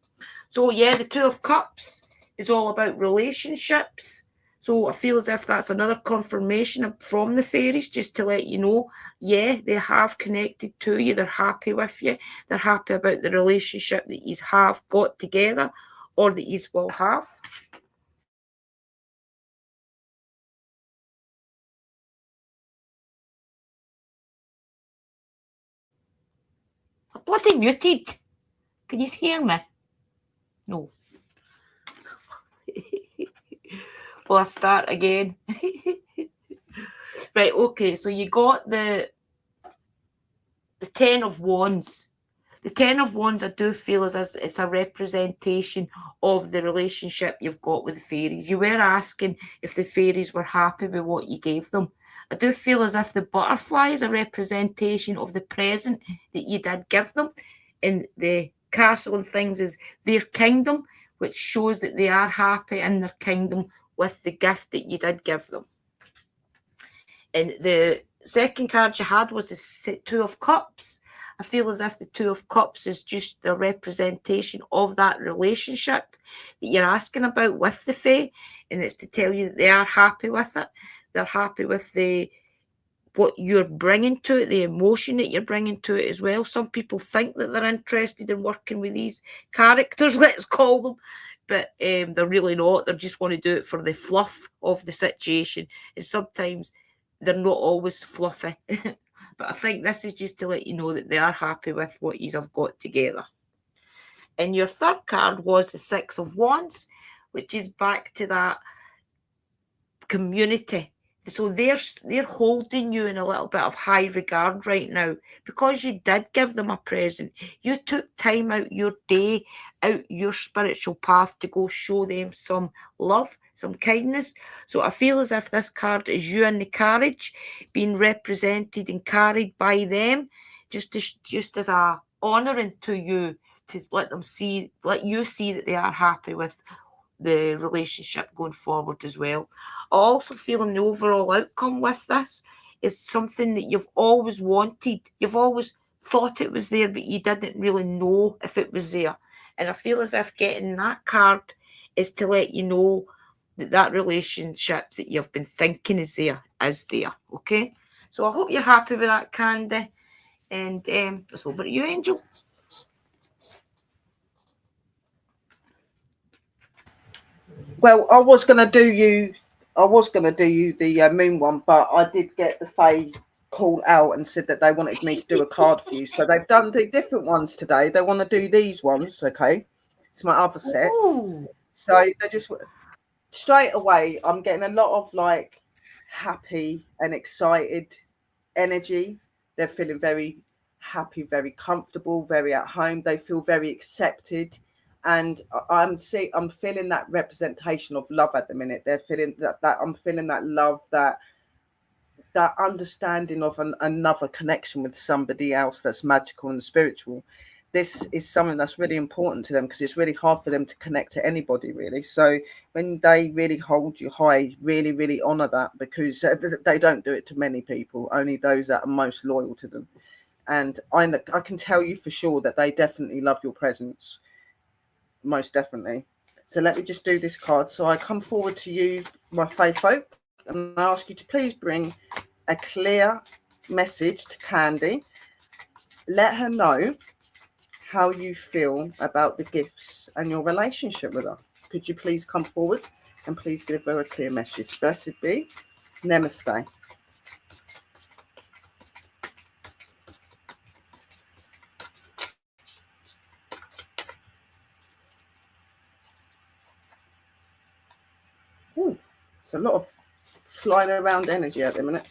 So yeah, the Two of Cups is all about relationships. So I feel as if that's another confirmation from the fairies, just to let you know, yeah, they have connected to you. They're happy with you. They're happy about the relationship that you have got together or that you will have. bloody muted. Can you hear me? No. Will I start again? Right, okay, so you got the Ten of Wands. The Ten of Wands, I do feel as it's a representation of the relationship you've got with the fairies. You were asking if the fairies were happy with what you gave them. I do feel as if the butterfly is a representation of the present that you did give them. And the castle and things is their kingdom, which shows that they are happy in their kingdom with the gift that you did give them. And the second card you had was the Two of Cups. I feel as if the Two of Cups is just the representation of that relationship that you're asking about with the Fae, and it's to tell you that they are happy with it. They're happy with what you're bringing to it, the emotion that you're bringing to it as well. Some people think that they're interested in working with these characters, let's call them, but they're really not. They just want to do it for the fluff of the situation, and sometimes they're not always fluffy. But I think this is just to let you know that they are happy with what you have got together. And your third card was the Six of Wands, which is back to that community. So they're holding you in a little bit of high regard right now because you did give them a present. You took time out your day, out your spiritual path to go show them some love, some kindness. So I feel as if this card is you in the carriage being represented and carried by them, just as a honouring to you, to let you see that they are happy with the relationship going forward as well. I also feel the overall outcome with this is something that you've always wanted. You've always thought it was there, but you didn't really know if it was there. And I feel as if getting that card is to let you know that relationship that you've been thinking is there, okay? So I hope you're happy with that, Candy. And it's over to you, Angel. Well, I was going to do you the moon one, but I did get the Fae call out and said that they wanted me to do a card for you. So they've done the different ones today. They want to do these ones, okay? It's my other set. Ooh. So they just straight away, I'm getting a lot of like happy and excited energy. They're feeling very happy, very comfortable, very at home. They feel very accepted. And I'm feeling that representation of love at the minute. They're feeling that I'm feeling that love, that understanding of another connection with somebody else that's magical and spiritual. This is something that's really important to them because it's really hard for them to connect to anybody, really. So when they really hold you high, really, really honor that, because they don't do it to many people, only those that are most loyal to them. And I can tell you for sure that they definitely love your presence. Most definitely. So let me just do this card. So I come forward to you, my Fae folk, and I ask you to please bring a clear message to Candy. Let her know how you feel about the gifts and your relationship with her. Could you please come forward and please give her a clear message? Blessed be. Namaste. It's a lot of flying around energy at the minute.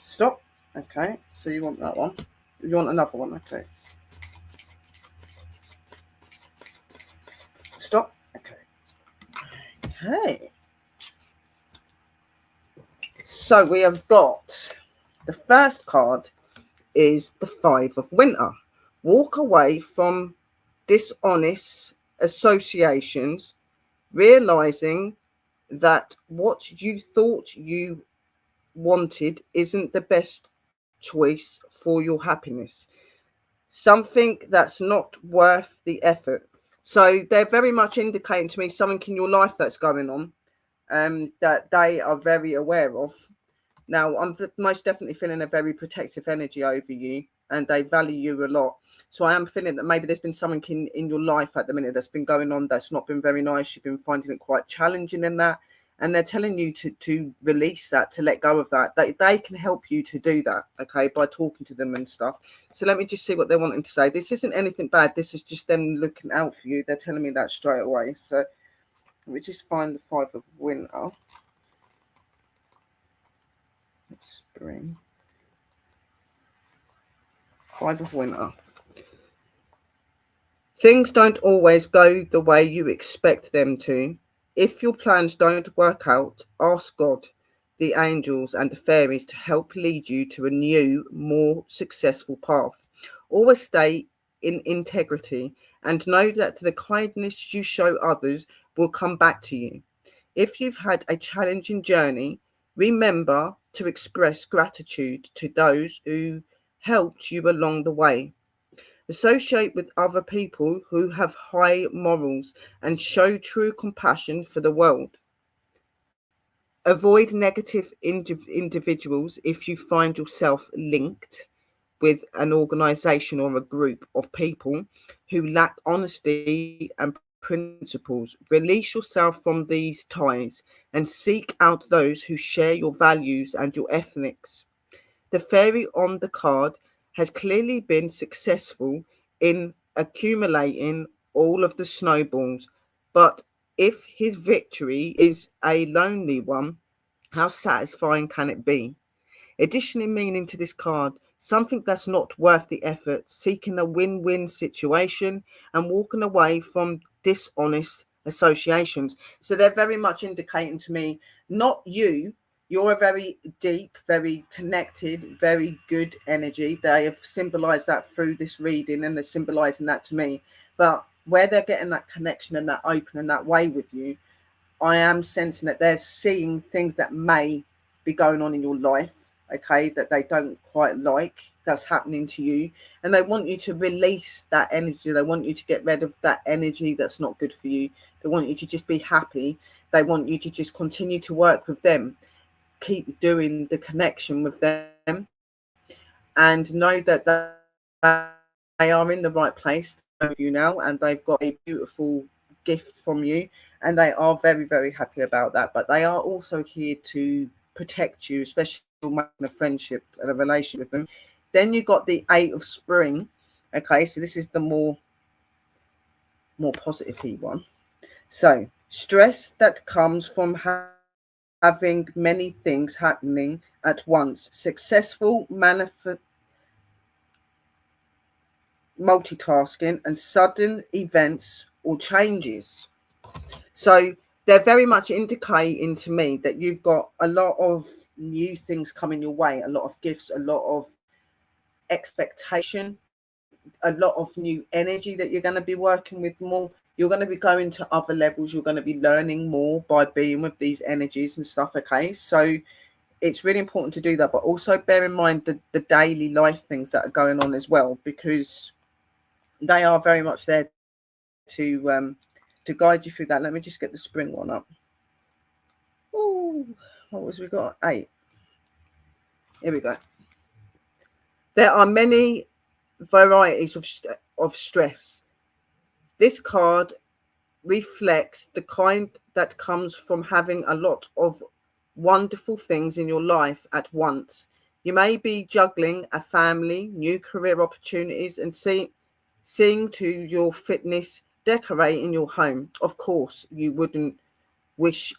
Stop. Okay. So you want that one. You want another one. Okay. Stop. Okay. Okay. So we have got the first card is the Five of Winter. Walk away from dishonest associations, realizing that what you thought you wanted isn't the best choice for your happiness. Something that's not worth the effort. So they're very much indicating to me something in your life that's going on that they are very aware of. Now, I'm most definitely feeling a very protective energy over you, and they value you a lot. So I am feeling that maybe there's been something in your life at the minute that's been going on that's not been very nice. You've been finding it quite challenging in that. and they're telling you to release that, to let go of that. They can help you to do that, okay, by talking to them and stuff. So let me just see what they're wanting to say. This isn't anything bad. This is just them looking out for you. They're telling me that straight away. So let me just find the 5 of winter. Spring. 5 of winter. Things don't always go the way you expect them to. If your plans don't work out, ask God, the angels and the fairies to help lead you to a new, more successful path. Always stay in integrity and know that the kindness you show others will come back to you. If you've had a challenging journey, remember to express gratitude to those who helped you along the way. Associate with other people who have high morals and show true compassion for the world. Avoid negative individuals if you find yourself linked with an organization or a group of people who lack honesty and principles. Release yourself from these ties and seek out those who share your values and your ethics. The fairy on the card has clearly been successful in accumulating all of the snowballs, but if his victory is a lonely one, how satisfying can it be? Additionally, meaning to this card, something that's not worth the effort, seeking a win-win situation and walking away from dishonest associations. So they're very much indicating to me, not you. You're a very deep, very connected, very good energy. They have symbolized that through this reading, and they're symbolizing that to me. But where they're getting that connection and that open and that way with you, I am sensing that they're seeing things that may be going on in your life, okay, that they don't quite like, that's happening to you. And they want you to release that energy. They want you to get rid of that energy that's not good for you. They want you to just be happy. They want you to just continue to work with them. Keep doing the connection with them and know that they are in the right place with you now, and they've got a beautiful gift from you, and they are very, very happy about that. But they are also here to protect you, especially making a friendship and a relationship with them. Then you got the 8 of spring. Okay, so this is the more positive one. So stress that comes from having many things happening at once, successful multitasking and sudden events or changes. So they're very much indicating to me that you've got a lot of new things coming your way, a lot of gifts, a lot of expectation, a lot of new energy that you're going to be working with more. You're going to be going to other levels. You're going to be learning more by being with these energies and stuff. Okay, so it's really important to do that, but also bear in mind the daily life things that are going on as well, because they are very much there to guide you through that. Let me just get the spring one up. Oh, what was we got? 8. Here we go. There are many varieties of stress. This card reflects the kind that comes from having a lot of wonderful things in your life at once. You may be juggling a family, new career opportunities, and seeing to your fitness, decorating your home. Of course, you wouldn't wish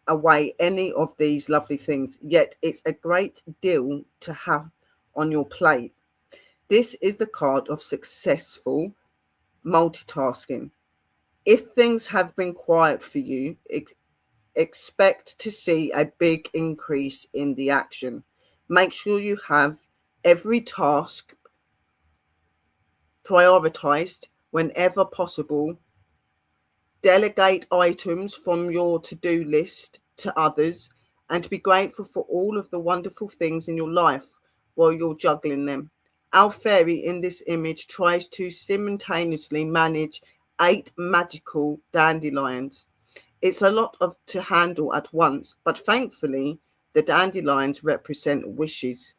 away any of these lovely things, yet it's a great deal to have on your plate. This is the card of successful multitasking. If things have been quiet for you, expect to see a big increase in the action. Make sure you have every task prioritized whenever possible. Delegate items from your to-do list to others, and be grateful for all of the wonderful things in your life while you're juggling them. Our fairy in this image tries to simultaneously manage 8 magical dandelions. It's a lot to handle at once, but thankfully the dandelions represent wishes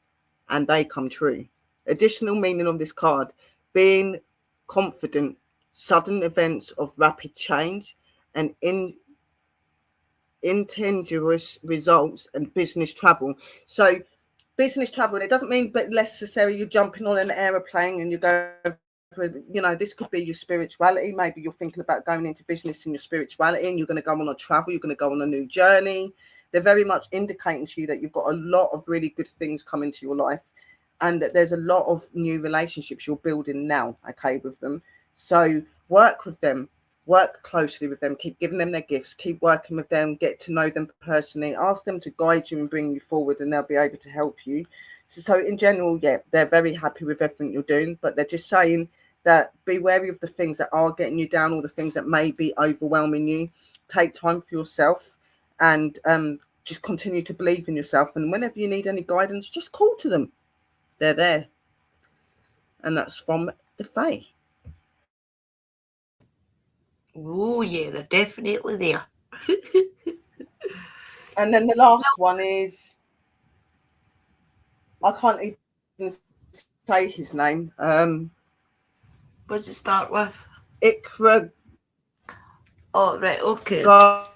and they come true. Additional meaning of this card: being confident, sudden events of rapid change, and intangible results and business travel. So business travel, it doesn't mean but necessarily you're jumping on an aeroplane and you go for, you know, this could be your spirituality. Maybe you're thinking about going into business in your spirituality and you're going to go on a travel, you're going to go on a new journey. They're very much indicating to you that you've got a lot of really good things coming to your life and that there's a lot of new relationships you're building now, okay, with them. So work with them, work closely with them, keep giving them their gifts, keep working with them, get to know them personally, ask them to guide you and bring you forward, and they'll be able to help you. So in general, yeah, they're very happy with everything you're doing, but they're just saying that be wary of the things that are getting you down or the things that may be overwhelming you. Take time for yourself and just continue to believe in yourself. And whenever you need any guidance, just call to them. They're there. And that's from the Fae. Oh, yeah, they're definitely there. And then the last one is, I can't even say his name. What does it start with? Ikra. Oh, right, okay. I'll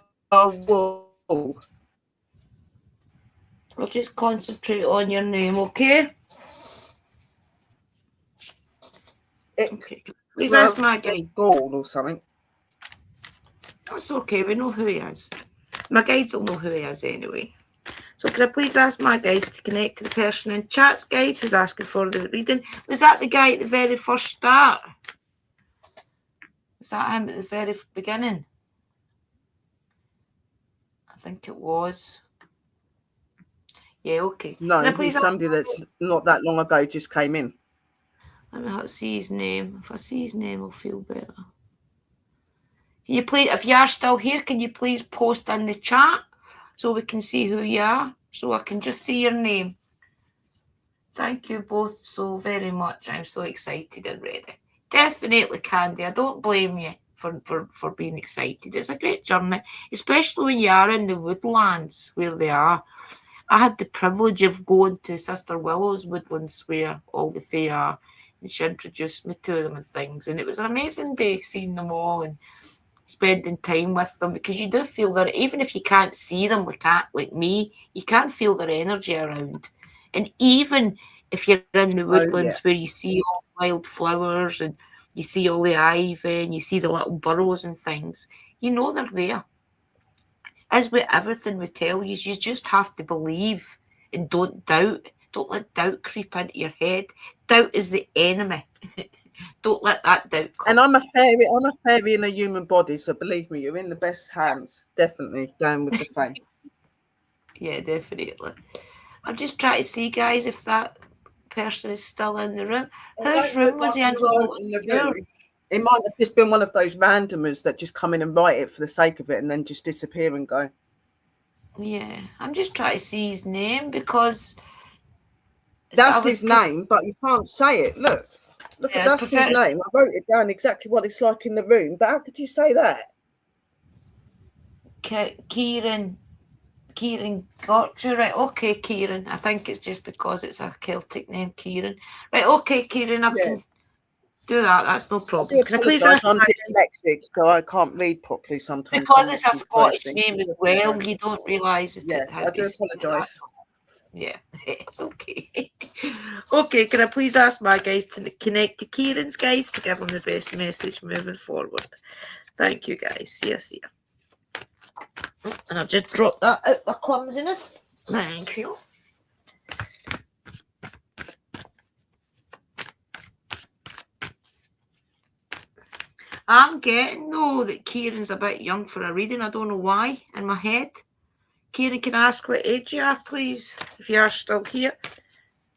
just concentrate on your name, okay? Okay. Please ask my guide. Gold or something. That's okay, we know who he is. My guides will know who he is anyway. So can I please ask my guides to connect to the person in chat's guide who's asking for the reading? Was that the guy at the very first start? Was that him at the very beginning? I think it was. Yeah, okay. No, he's somebody that's not that long ago just came in. Let me see his name. If I see his name, I'll feel better. Can you please, if you are still here, can you please post in the chat so we can see who you are, so I can just see your name? Thank you both so very much. I'm so excited and ready. Definitely, Candy. I don't blame you for being excited. It's a great journey, especially when you are in the woodlands where they are. I had the privilege of going to Sister Willow's woodlands where all the Fae are, and she introduced me to them and things, and it was an amazing day seeing them all and spending time with them, because you do feel that even if you can't see them like me, you can feel their energy around. And even if you're in the woodlands where you see all the wild flowers and you see all the ivy and you see the little burrows and things, you know they're there. As with everything we tell you, you just have to believe and don't doubt. Don't let doubt creep into your head. Doubt is the enemy. Don't let that doubt come. And I'm a fairy in a human body, so believe me, you're in the best hands. Definitely going with the Fae. Yeah, definitely. I'm just trying to see, guys, if that person is still in the room. Whose room was he in? It might have just been one of those randomers that just come in and write it for the sake of it and then just disappear and go. Yeah, I'm just trying to see his name because that's his name, but you can't say it. Look, yeah, that's his name. I wrote it down exactly what it's like in the room, but how could you say that? Kieran got you right. Okay, Kieran. I think it's just because it's a Celtic name, Kieran. Right, okay, Kieran, I can do that. That's no problem. Can I please ask? I'm dyslexic, so I can't read properly sometimes. Because it's a Scottish name as well, you don't realise it. Yeah, I do apologise. Yeah, it's okay. Okay, can I please ask my guys to connect to Kieran's guys to give them the best message moving forward? Thank you, guys. See you. And I'll just drop that out my clumsiness. Thank you. I'm getting, though, that Kieran's a bit young for a reading. I don't know why in my head. Kieran, can I ask what age you are, please, if you are still here? I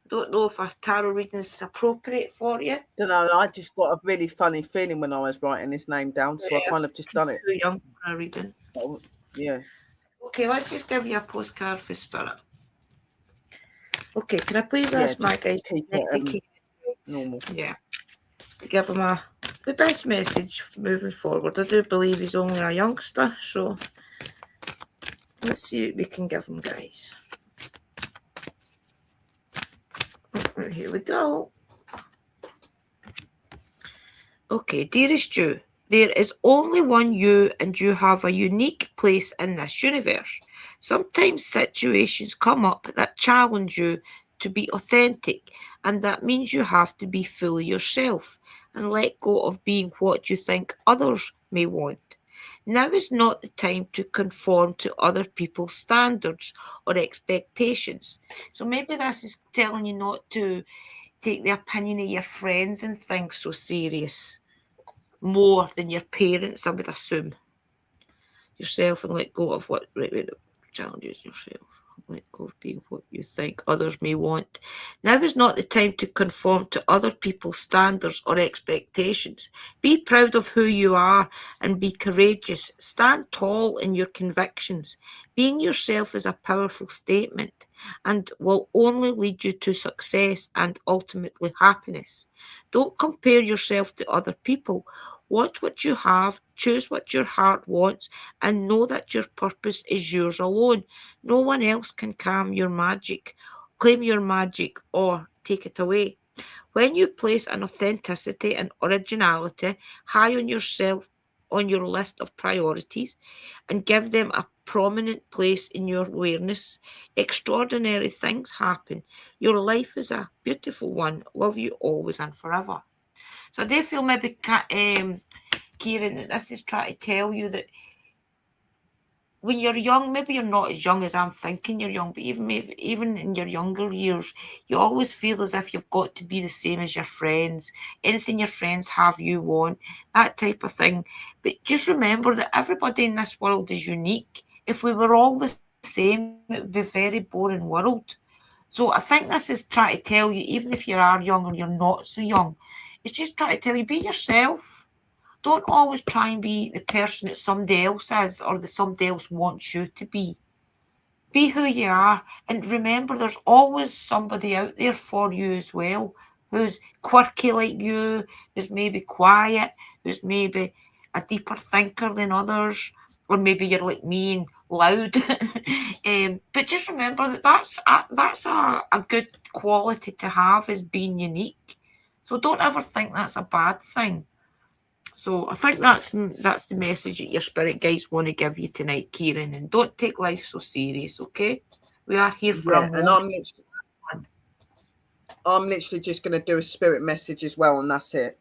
don't know if a tarot reading is appropriate for you. Don't know. I just got a really funny feeling when I was writing his name down, so I kind of just done it. Too young for a reading. Oh, yeah. Okay, let's just give you a postcard for Spirit. Okay, can I please ask my guys to keep it normal? Yeah. To give him the best message moving forward. I do believe he's only a youngster, so let's see what we can give him, guys. Here we go. Okay, dearest Jew, There is only one you, and you have a unique place in this universe. Sometimes situations come up that challenge you to be authentic, and that means you have to be fully yourself and let go of being what you think others may want. Now is not the time to conform to other people's standards or expectations. So maybe this is telling you not to take the opinion of your friends and things so serious, more than your parents, I would assume. Yourself and let go of what challenges yourself. Let go of being what you think others may want. Now is not the time to conform to other people's standards or expectations. Be proud of who you are and be courageous. Stand tall in your convictions. Being yourself is a powerful statement and will only lead you to success and ultimately happiness. Don't compare yourself to other people. Want what you have, choose what your heart wants, and know that your purpose is yours alone. No one else can claim your magic, or take it away. When you place an authenticity and originality high on yourself on your list of priorities and give them a prominent place in your awareness, extraordinary things happen. Your life is a beautiful one. Love you always and forever. So I do feel maybe, Kieran, that this is trying to tell you that when you're young, maybe you're not as young as I'm thinking you're young, but even in your younger years, you always feel as if you've got to be the same as your friends. Anything your friends have, you want, that type of thing. But just remember that everybody in this world is unique. If we were all the same, it would be a very boring world. So I think this is trying to tell you, even if you are young or you're not so young, it's just trying to tell you, be yourself. Don't always try and be the person that somebody else is or that somebody else wants you to be. Be who you are. And remember, there's always somebody out there for you as well, who's quirky like you, who's maybe quiet, who's maybe a deeper thinker than others, or maybe you're like me and loud. But just remember that that's a good quality to have, is being unique. So don't ever think that's a bad thing. So I think that's the message that your spirit guides want to give you tonight, Kieran. And don't take life so serious, okay? We are here for a and I'm literally just going to do a spirit message as well, and that's it.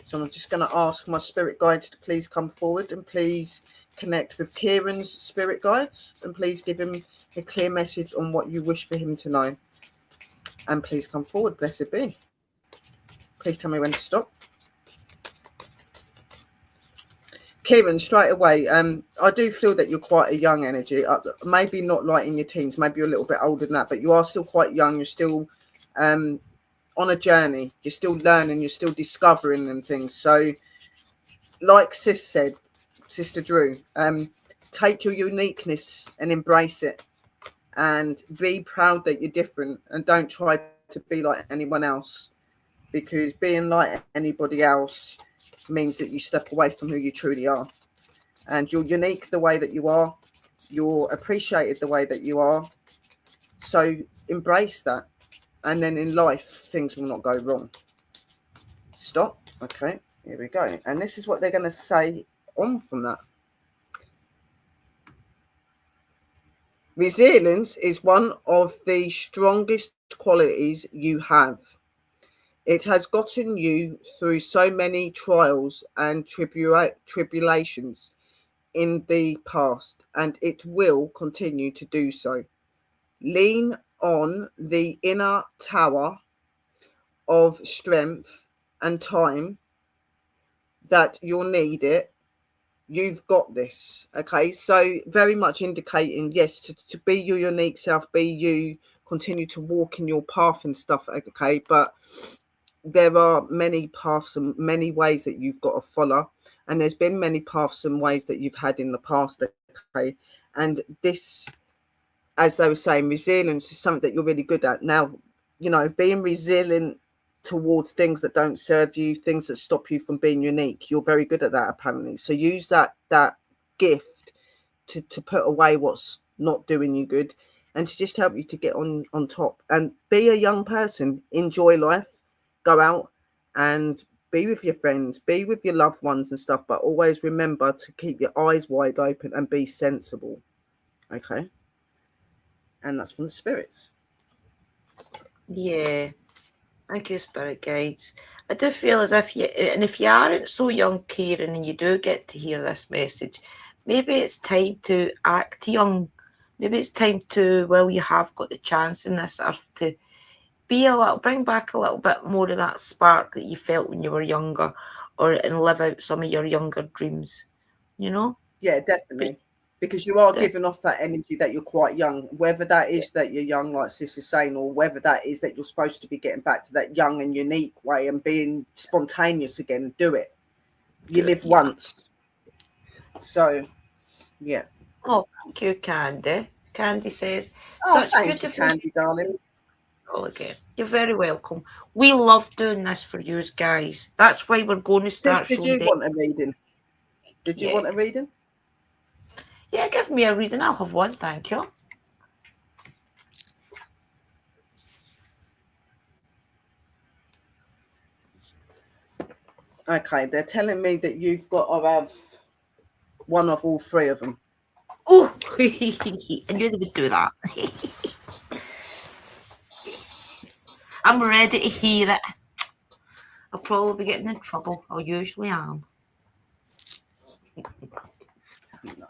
So I'm just going to ask my spirit guides to please come forward and please connect with Kieran's spirit guides and please give him a clear message on what you wish for him to know. And please come forward, blessed be. Please tell me when to stop. Kieran, straight away, I do feel that you're quite a young energy. Maybe not like in your teens, maybe you're a little bit older than that, but you are still quite young. You're still on a journey. You're still learning. You're still discovering and things. So, like Sis said, Sister Drew, take your uniqueness and embrace it, and be proud that you're different, and don't try to be like anyone else, because being like anybody else means that you step away from who you truly are. And you're unique the way that you are. You're appreciated the way that you are. So embrace that. And then in life, things will not go wrong. Stop. Okay, here we go. And this is what they're going to say on from that. Resilience is one of the strongest qualities you have. It has gotten you through so many trials and tribulations in the past, and it will continue to do so. Lean on the inner tower of strength and time that you'll need it. You've got this. Okay, so very much indicating, yes, to be your unique self, be you, continue to walk in your path and stuff. Okay, but there are many paths and many ways that you've got to follow, and there's been many paths and ways that you've had in the past. Okay, and this, as they were saying, resilience is something that you're really good at. Now, you know, being resilient towards things that don't serve you, things that stop you from being unique, you're very good at that, apparently. So use that gift to put away what's not doing you good, and to just help you to get on top and be a young person. Enjoy life. Go out and be with your friends, be with your loved ones and stuff, but always remember to keep your eyes wide open and be sensible. Okay? And that's from the spirits. Yeah. Thank you, spirit guides. I do feel as if if you aren't so young, Kieran, and you do get to hear this message, maybe it's time to act young. Maybe it's time to, well, you have got the chance in this earth to bring back a little bit more of that spark that you felt when you were younger, and live out some of your younger dreams, you know? Yeah, definitely. Because you are giving off that energy that you're quite young, whether that is that you're young, like Sis is saying, or whether that is that you're supposed to be getting back to that young and unique way and being spontaneous again. Do it. You live once. So, yeah. Oh, thank you, Candy. Candy says, Oh, such beautiful, Candy, darling. all again. You're very welcome. We love doing this for you guys. That's why we're going to start. Sis, did you want a reading? Did you want a reading? Yeah, give me a reading. I'll have one, thank you. Okay, they're telling me that you've got to have one of all three of them. Oh, I knew they would do that. I'm ready to hear it. I'll probably be getting in trouble. I usually am. No.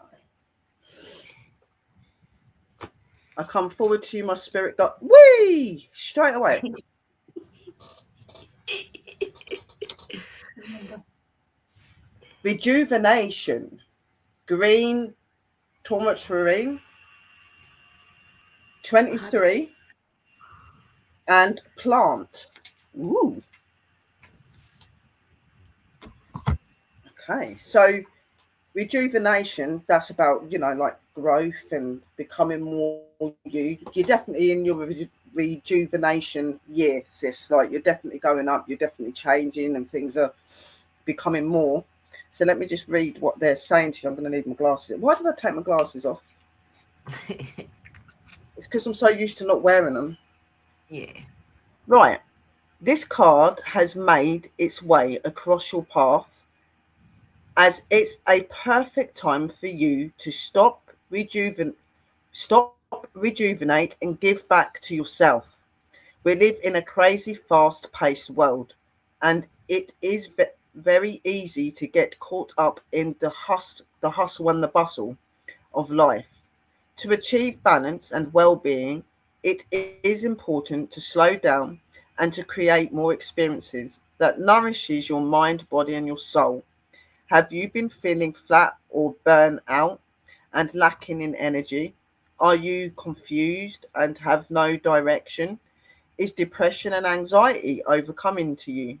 I come forward to you, my spirit got whee straight away. Rejuvenation, green tourmaline, 23, and plant. Ooh. Okay, so rejuvenation, that's about, like growth and becoming more you. You're definitely in your rejuvenation year, sis. Like, you're definitely going up, you're definitely changing, and things are becoming more. So let me just read what they're saying to you. I'm going to need my glasses. Why did I take my glasses off? It's because I'm so used to not wearing them. Yeah. Right. This card has made its way across your path, as it's a perfect time for you to stop, rejuvenate, and give back to yourself. We live in a crazy, fast-paced world, and it is very easy to get caught up in the hustle and the bustle of life. To achieve balance and well-being, it is important to slow down and to create more experiences that nourishes your mind, body, and your soul. Have you been feeling flat or burnt out and lacking in energy? Are you confused and have no direction? Is depression and anxiety overcoming to you?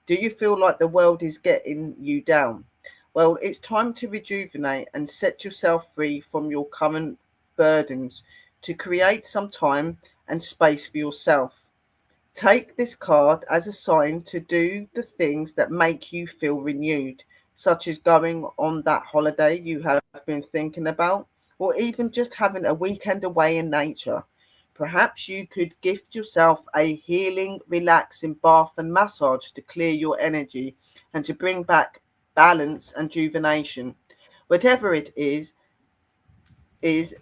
Do you feel like the world is getting you down? Well, it's time to rejuvenate and set yourself free from your current burdens to create some time and space for yourself. Take this card as a sign to do the things that make you feel renewed, such as going on that holiday you have been thinking about, or even just having a weekend away in nature. Perhaps you could gift yourself a healing, relaxing bath and massage to clear your energy and to bring back balance and rejuvenation. Whatever it is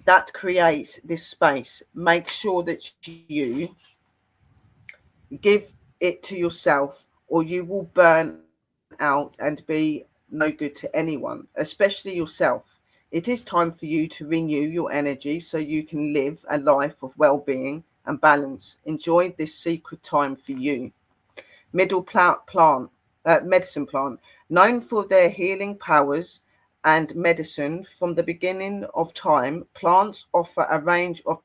that creates this space, make sure that you give it to yourself, or you will burn out and be no good to anyone, especially yourself. It is time for you to renew your energy so you can live a life of well-being and balance. Enjoy this secret time for you. Medicine plant, known for their healing powers and medicine from the beginning of time, plants offer a range of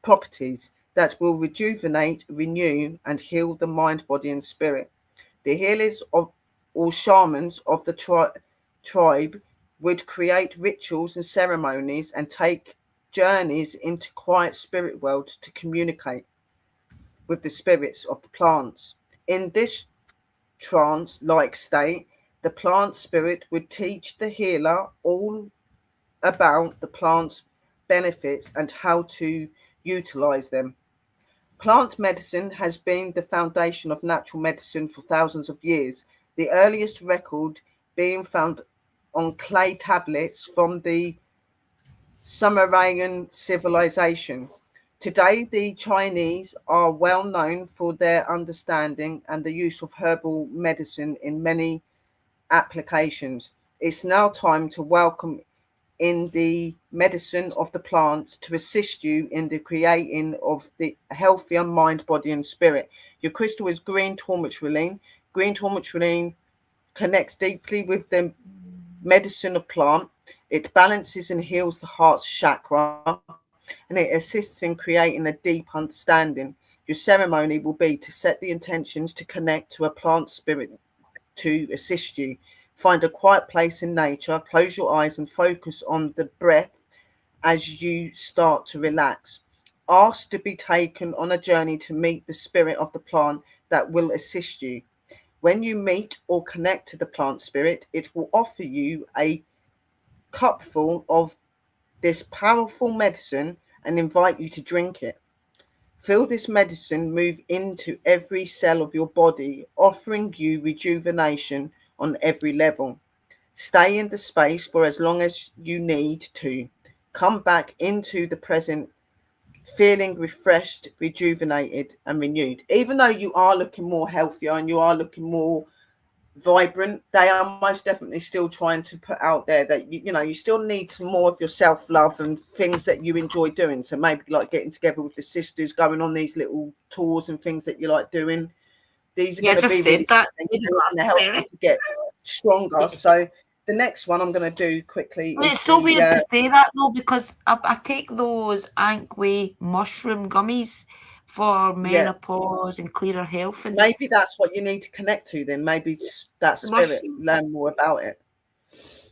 properties that will rejuvenate, renew, and heal the mind, body, and spirit. The healers of or shamans of the tribe would create rituals and ceremonies and take journeys into quiet spirit worlds to communicate with the spirits of the plants. In this trance-like state, the plant spirit would teach the healer all about the plant's benefits and how to utilize them. Plant medicine has been the foundation of natural medicine for thousands of years, the earliest record being found on clay tablets from the Sumerian civilization. Today, the Chinese are well known for their understanding and the use of herbal medicine in many applications. It's now time to welcome in the medicine of the plants to assist you in the creating of the healthier mind, body, and spirit. Your crystal is green tourmaline. Green tourmaline connects deeply with the medicine of plant. It balances and heals the heart's chakra, and it assists in creating a deep understanding. Your ceremony will be to set the intentions to connect to a plant spirit to assist you. Find a quiet place in nature, close your eyes and focus on the breath as you start to relax. Ask to be taken on a journey to meet the spirit of the plant that will assist you. When you meet or connect to the plant spirit, it will offer you a cupful of this powerful medicine and invite you to drink it. Feel this medicine move into every cell of your body, offering you rejuvenation on every level. Stay in the space for as long as you need to. Come back into the present feeling refreshed, rejuvenated and renewed. Even though you are looking more healthier and you are looking more vibrant, they are most definitely still trying to put out there that you still need some more of your self-love and things that you enjoy doing. So maybe like getting together with the sisters, going on these little tours and things that you like doing. These are going to be really that to help you to get stronger. So the next one I'm going to do quickly. It's so weird to say that though, because I take those Ankway mushroom gummies for menopause and clearer health. And maybe that's what you need to connect to then. Maybe that spirit, learn more about it.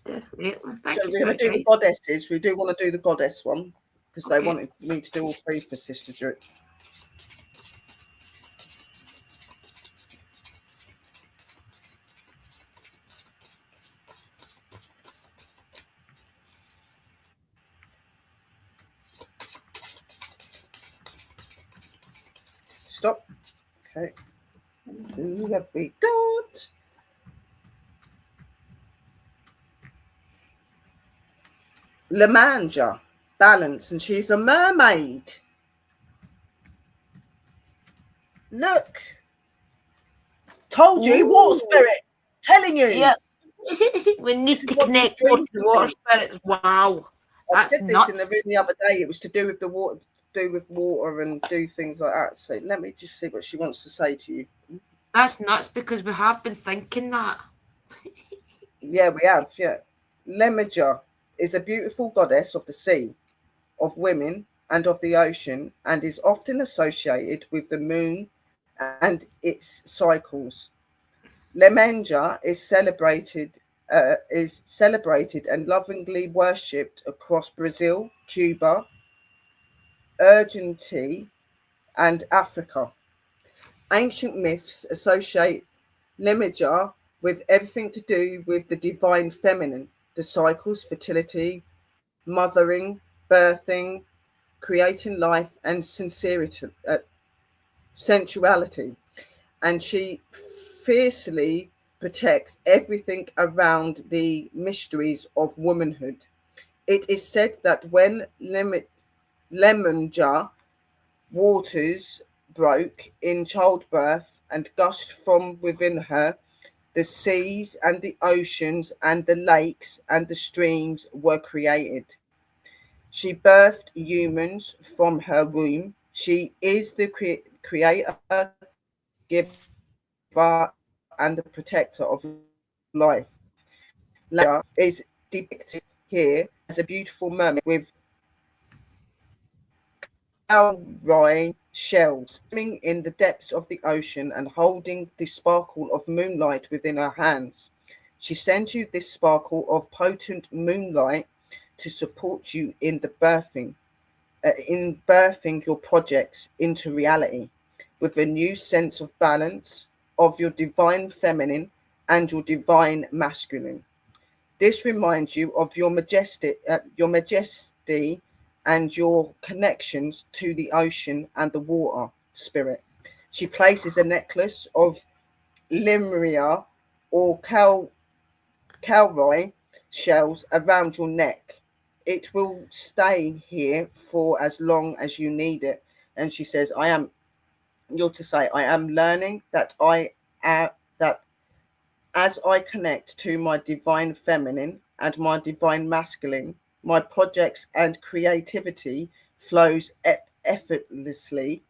Definitely. So we're going to do the goddesses. We do want to do the goddess one because they wanted me to do all three for Sister Drew. Stop. Okay. Who have we got? Lemanja, balance, and she's a mermaid. Look. Told you, water spirit. Telling you. Yeah. We need to connect more to the water spirits. Wow. I said this in the room the other day. It was to do with the water. Do with water and do things like that. So let me just see what she wants to say to you. That's nuts because we have been thinking that. Yeah, we have. Yeah. Lemija is a beautiful goddess of the sea, of women and of the ocean, and is often associated with the moon and its cycles. Lemanja is celebrated and lovingly worshipped across Brazil, Cuba, Argentina and Africa. Ancient myths associate Lemija with everything to do with the divine feminine, the cycles, fertility, mothering, birthing, creating life and sensuality. And she fiercely protects everything around the mysteries of womanhood. It is said that when Lemanja waters broke in childbirth and gushed from within her, the seas and the oceans and the lakes and the streams were created. She birthed humans from her womb. She is the creator, giver, and the protector of life. Lemanja is depicted here as a beautiful mermaid with cowrie shells swimming in the depths of the ocean and holding the sparkle of moonlight within her hands. She sends you this sparkle of potent moonlight to support you in the birthing your projects into reality with a new sense of balance of your divine feminine and your divine masculine. This reminds you of your majesty and your connections to the ocean and the water. spirit. She places a necklace of Limria or Calroy shells around your neck. It will stay here for as long as you need it. And she says, you're to say, I am learning that that as I connect to my divine feminine and my divine masculine, my projects and creativity flows effortlessly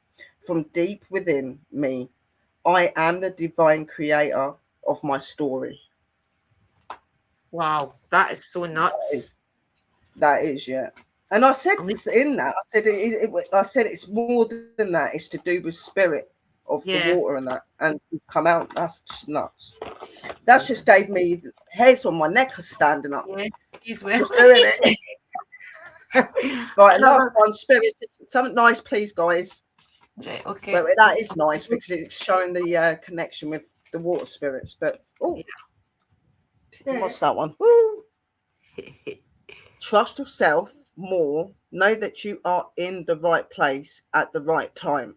from deep within me. I am the divine creator of my story. Wow, that is so nuts. That is, yeah. And I said in that, I said it's more than that. It's to do with spirit of the water and that, and come out. That's just nuts. That just gave me hairs on my neck standing up. Yeah, he's well. Just doing it. Right, last one, spirit. Something nice, please, guys. Right, okay. But that is nice because it's showing the connection with the water spirits. But what's that one? Woo. Trust yourself more. Know that you are in the right place at the right time.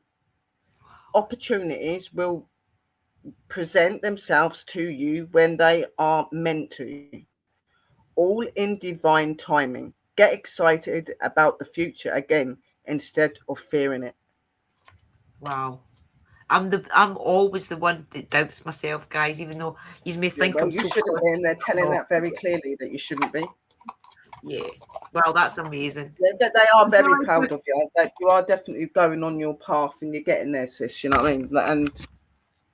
Opportunities will present themselves to you when they are meant to. All in divine timing. Get excited about the future again instead of fearing it. Wow. I'm always the one that doubts myself, guys, even though you may think I'm so shouldn't be, and they're telling that very clearly that you shouldn't be. Yeah. Well, that's amazing. Yeah, but they are very proud of you. That you are definitely going on your path and you're getting there, sis. You know what I mean? And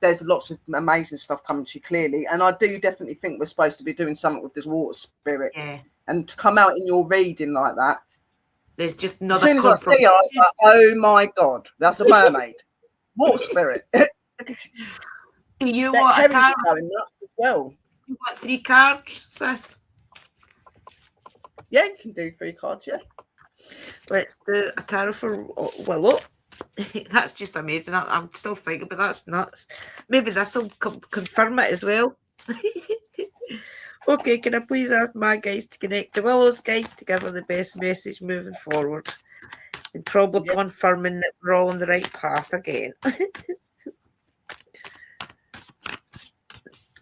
there's lots of amazing stuff coming to you clearly. And I do definitely think we're supposed to be doing something with this water spirit. Yeah. And to come out in your reading like that. There's just another. As soon as I see her, I was like, oh my God, that's a mermaid. Water spirit. Do you want a tarot? Going nuts as well. You want 3 cards, sis? Yeah, you can do 3 cards, yeah. Let's do a tarot for Willow. That's just amazing. I'm still thinking, but that's nuts. Maybe this will confirm it as well. Okay, can I please ask my guys to connect to Willow's guys to give her the best message moving forward? And probably confirming that we're all on the right path again.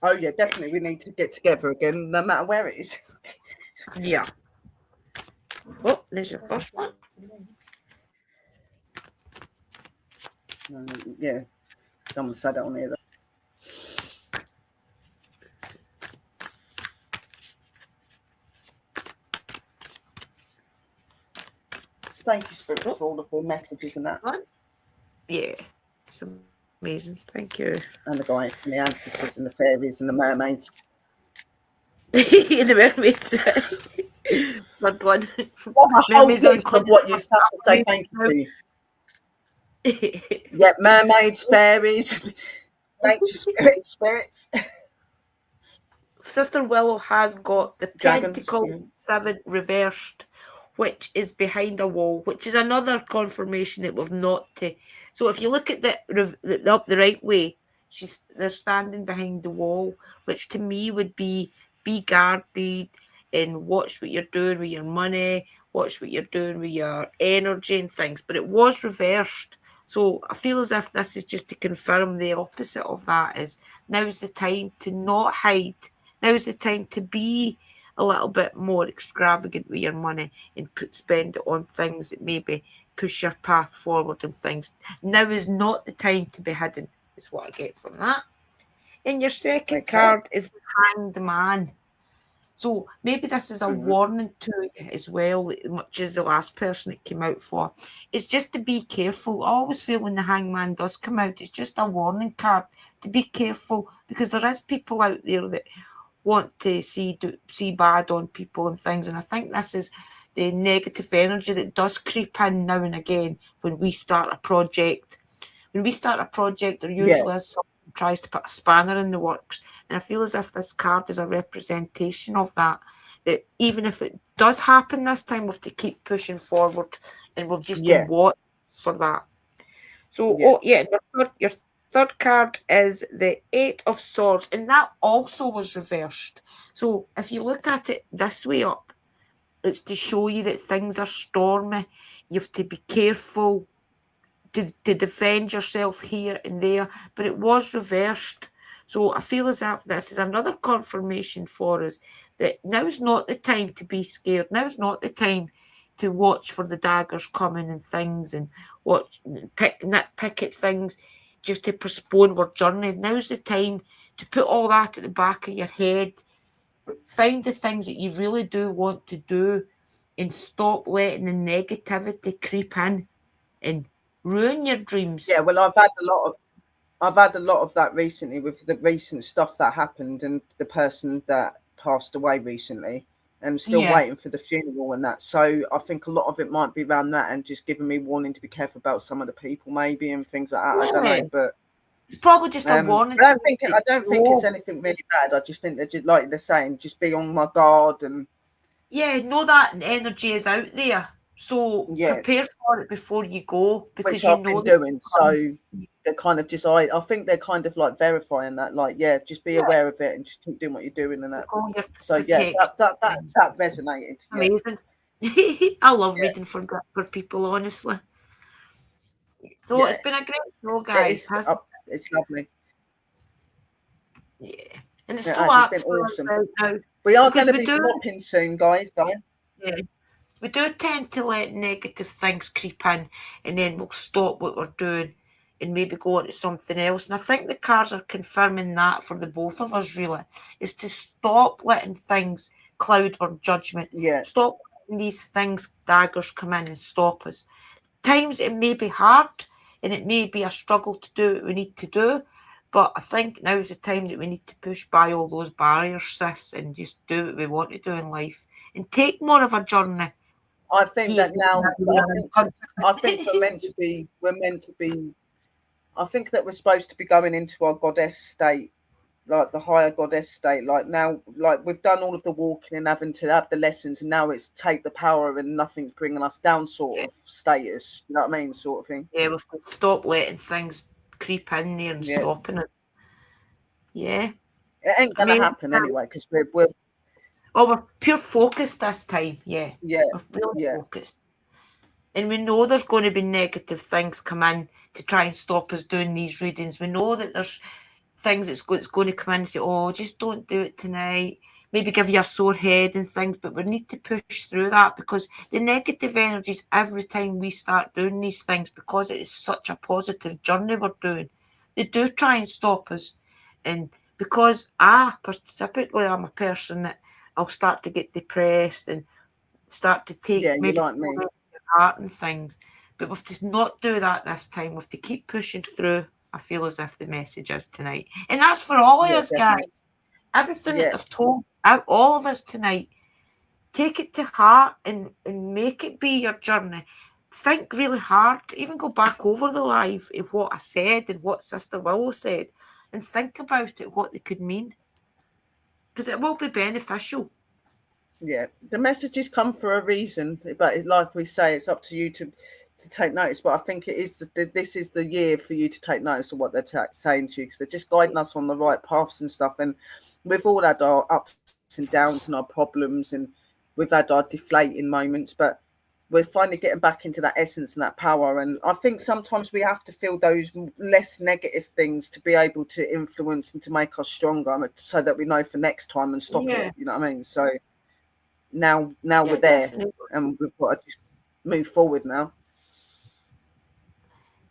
Oh, yeah, definitely. We need to get together again, no matter where it is. Yeah. Oh, there's your first one. Yeah. Someone said it on here. Thank you, Spirit, for all of the messages and that. Yeah. It's amazing. Thank you. And the guides and the ancestors and the fairies and the mermaids. The mermaids. But one. Mermaids of what you have to say thank you to. Yeah, mermaids, fairies, nature spirits. Sister Willow has got the Dragons, Pentacle 7 reversed, which is behind a wall, which is another confirmation that we've not to. So if you look at the up the right way, they're standing behind the wall, which to me would be guarded and watch what you're doing with your money, watch what you're doing with your energy and things. But it was reversed. So I feel as if this is just to confirm the opposite of that, is now's the time to not hide. Now's the time to be a little bit more extravagant with your money and spend it on things that maybe push your path forward and things. Now is not the time to be hidden, is what I get from that. And your second card is the Hanged Man. So maybe this is a warning to you as well, much as the last person it came out for. It's just to be careful. I always feel when the Hangman does come out, it's just a warning card to be careful, because there is people out there that want to see bad on people and things. And I think this is the negative energy that does creep in now and again when we start a project. When we start a project, there usually is someone who tries to put a spanner in the works. And I feel as if this card is a representation of that. That even if it does happen this time, we have to keep pushing forward, and we'll just do what for that. So, your third card is the 8 of Swords, and that also was reversed. So if you look at it this way up, it's to show you that things are stormy. You have to be careful to defend yourself here and there, but it was reversed. So I feel as if this is another confirmation for us that now's not the time to be scared. Now's not the time to watch for the daggers coming and things and nitpick at things just to postpone our journey. Now's the time to put all that at the back of your head, find the things that you really do want to do, and stop letting the negativity creep in and ruin your dreams. Yeah, well, I've had a lot of that recently with the recent stuff that happened and the person that passed away recently, and still waiting for the funeral and that. So I think a lot of it might be around that and just giving me warning to be careful about some of the people maybe and things like that. I don't know, but it's probably just a warning. I don't think it's anything really bad. I just think that, just like they're saying, just be on my guard and know that energy is out there. So prepare for it before you go, because which I've been doing. So they're kind of just I think they're kind of like verifying that, like, just be aware of it and just keep doing what you're doing and that. So that resonated. Amazing. I love reading for people, honestly. So it's been a great show, guys. It's lovely. Yeah. And it's been awesome. Now, we are going to be swapping soon, guys, though. Yeah. We do tend to let negative things creep in, and then we'll stop what we're doing and maybe go on to something else. And I think the cards are confirming that for the both of us, really, is to stop letting things cloud our judgment. Yeah. Stop letting these things, daggers, come in and stop us. Times it may be hard and it may be a struggle to do what we need to do, but I think now's the time that we need to push by all those barriers, sis, and just do what we want to do in life and take more of a journey. I think that now, I think we're meant to be, I think that we're supposed to be going into our goddess state, like the higher goddess state. Like now, like we've done all of the walking and having to have the lessons, and now it's take the power and nothing's bringing us down sort of status. You know what I mean? Sort of thing. Yeah, we've got to stop letting things creep in there and stopping it. Yeah. It ain't going to happen anyway, because we're pure focused this time. Yeah. Yeah. We're really focused. And we know there's going to be negative things come in to try and stop us doing these readings. We know that there's things that's going to come in and say, oh, just don't do it tonight. Maybe give you a sore head and things, but we need to push through that, because the negative energies every time we start doing these things, because it is such a positive journey we're doing, they do try and stop us. And because typically I'm a person that I'll start to get depressed and start to take maybe like me. heart and things, but we have to not do that this time. We have to keep pushing through. I feel as if the message is tonight, and that's for all of us, guys. Everything that I've told all of us tonight, take it to heart and make it be your journey. Think really hard, even go back over the live of what I said and what Sister Willow said, and think about it, what they could mean, because it will be beneficial. Yeah, the messages come for a reason, but like we say, it's up to you to take notice. But I think it is this is the year for you to take notice of what they're saying to you, because they're just guiding us on the right paths and stuff. And we've all had our ups and downs and our problems, and we've had our deflating moments, but we're finally getting back into that essence and that power. And I think sometimes we have to feel those less negative things to be able to influence and to make us stronger, so that we know for next time and stop it. You know what I mean? So now we're there, definitely. And we've got to just move forward now.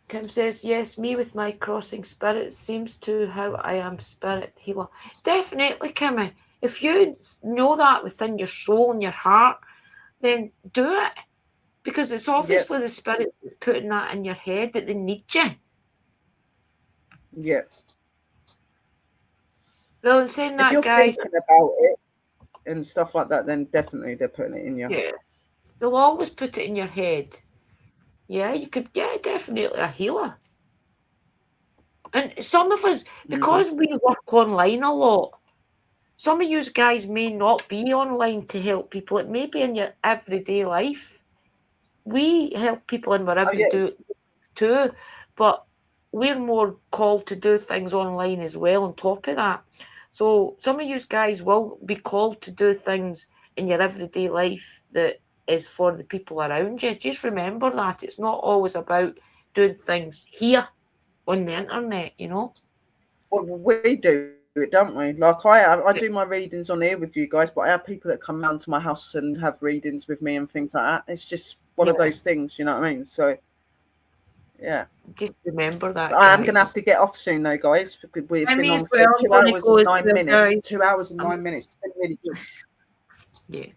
Kim says, yes, me with my crossing spirit seems to how I am spirit healer. Definitely, Kimmy. If you know that within your soul and your heart, then do it. Because it's obviously the spirit that's putting that in your head, that they need you. Yeah. Well, in saying that, if you're guys, thinking about it and stuff like that, then definitely they're putting it in you. Yeah. They'll always put it in your head. Yeah, you could, definitely a healer. And some of us, because we work online a lot, some of you guys may not be online to help people. It may be in your everyday life. We help people in wherever we do too, but we're more called to do things online as well on top of that. So some of you guys will be called to do things in your everyday life that is for the people around you. Just remember that it's not always about doing things here on the internet, you know. Well, we do it, don't we? Like I do my readings on here with you guys, but I have people that come round to my house and have readings with me and things like that. It's just one of those things, you know what I mean? So, yeah. Just remember that. I am going to have to get off soon, though, guys. We've been on for 2 hours and 9 minutes. 2 hours and 9 minutes. It's been really good. Yeah.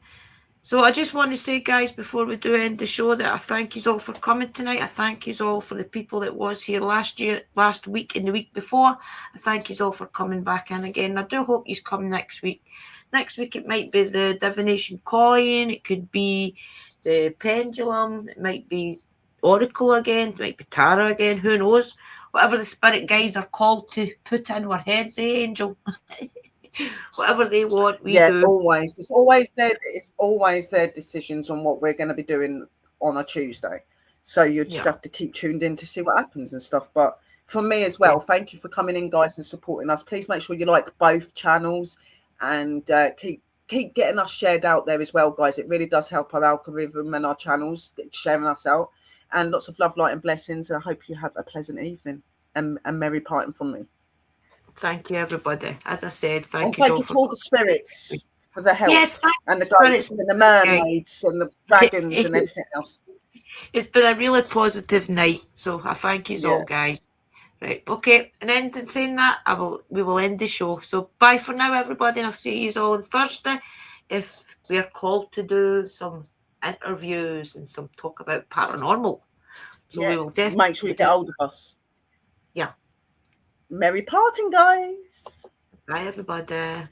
So I just want to say, guys, before we do end the show, that I thank you all for coming tonight. I thank you all for the people that was here last week, and the week before. I thank you all for coming back in again. I do hope you come next week. Next week it might be the divination coin. It could be the pendulum. It might be oracle again. It might be tarot again. Who knows? Whatever the spirit guides are called to put in our heads, Angel. Whatever they want, we do. Always. It's always their decisions on what we're going to be doing on a Tuesday. So you just have to keep tuned in to see what happens and stuff. But for me as well, thank you for coming in, guys, and supporting us. Please make sure you like both channels and keep getting us shared out there as well, guys. It really does help our algorithm and our channels, sharing us out. And lots of love, light, and blessings. And I hope you have a pleasant evening and merry parting from me. Thank you, everybody. As I said, thank you all to all the spirits for the help, and the spirits and the mermaids and the dragons and everything else. It's been a really positive night, so I thank you all, guys. Right, okay. And then in saying that, we will end the show. So bye for now, everybody, and I'll see you all on Thursday if we are called to do some interviews and some talk about paranormal. So we will definitely make sure you get hold of us. Yeah. Merry parting, guys. Bye, everybody.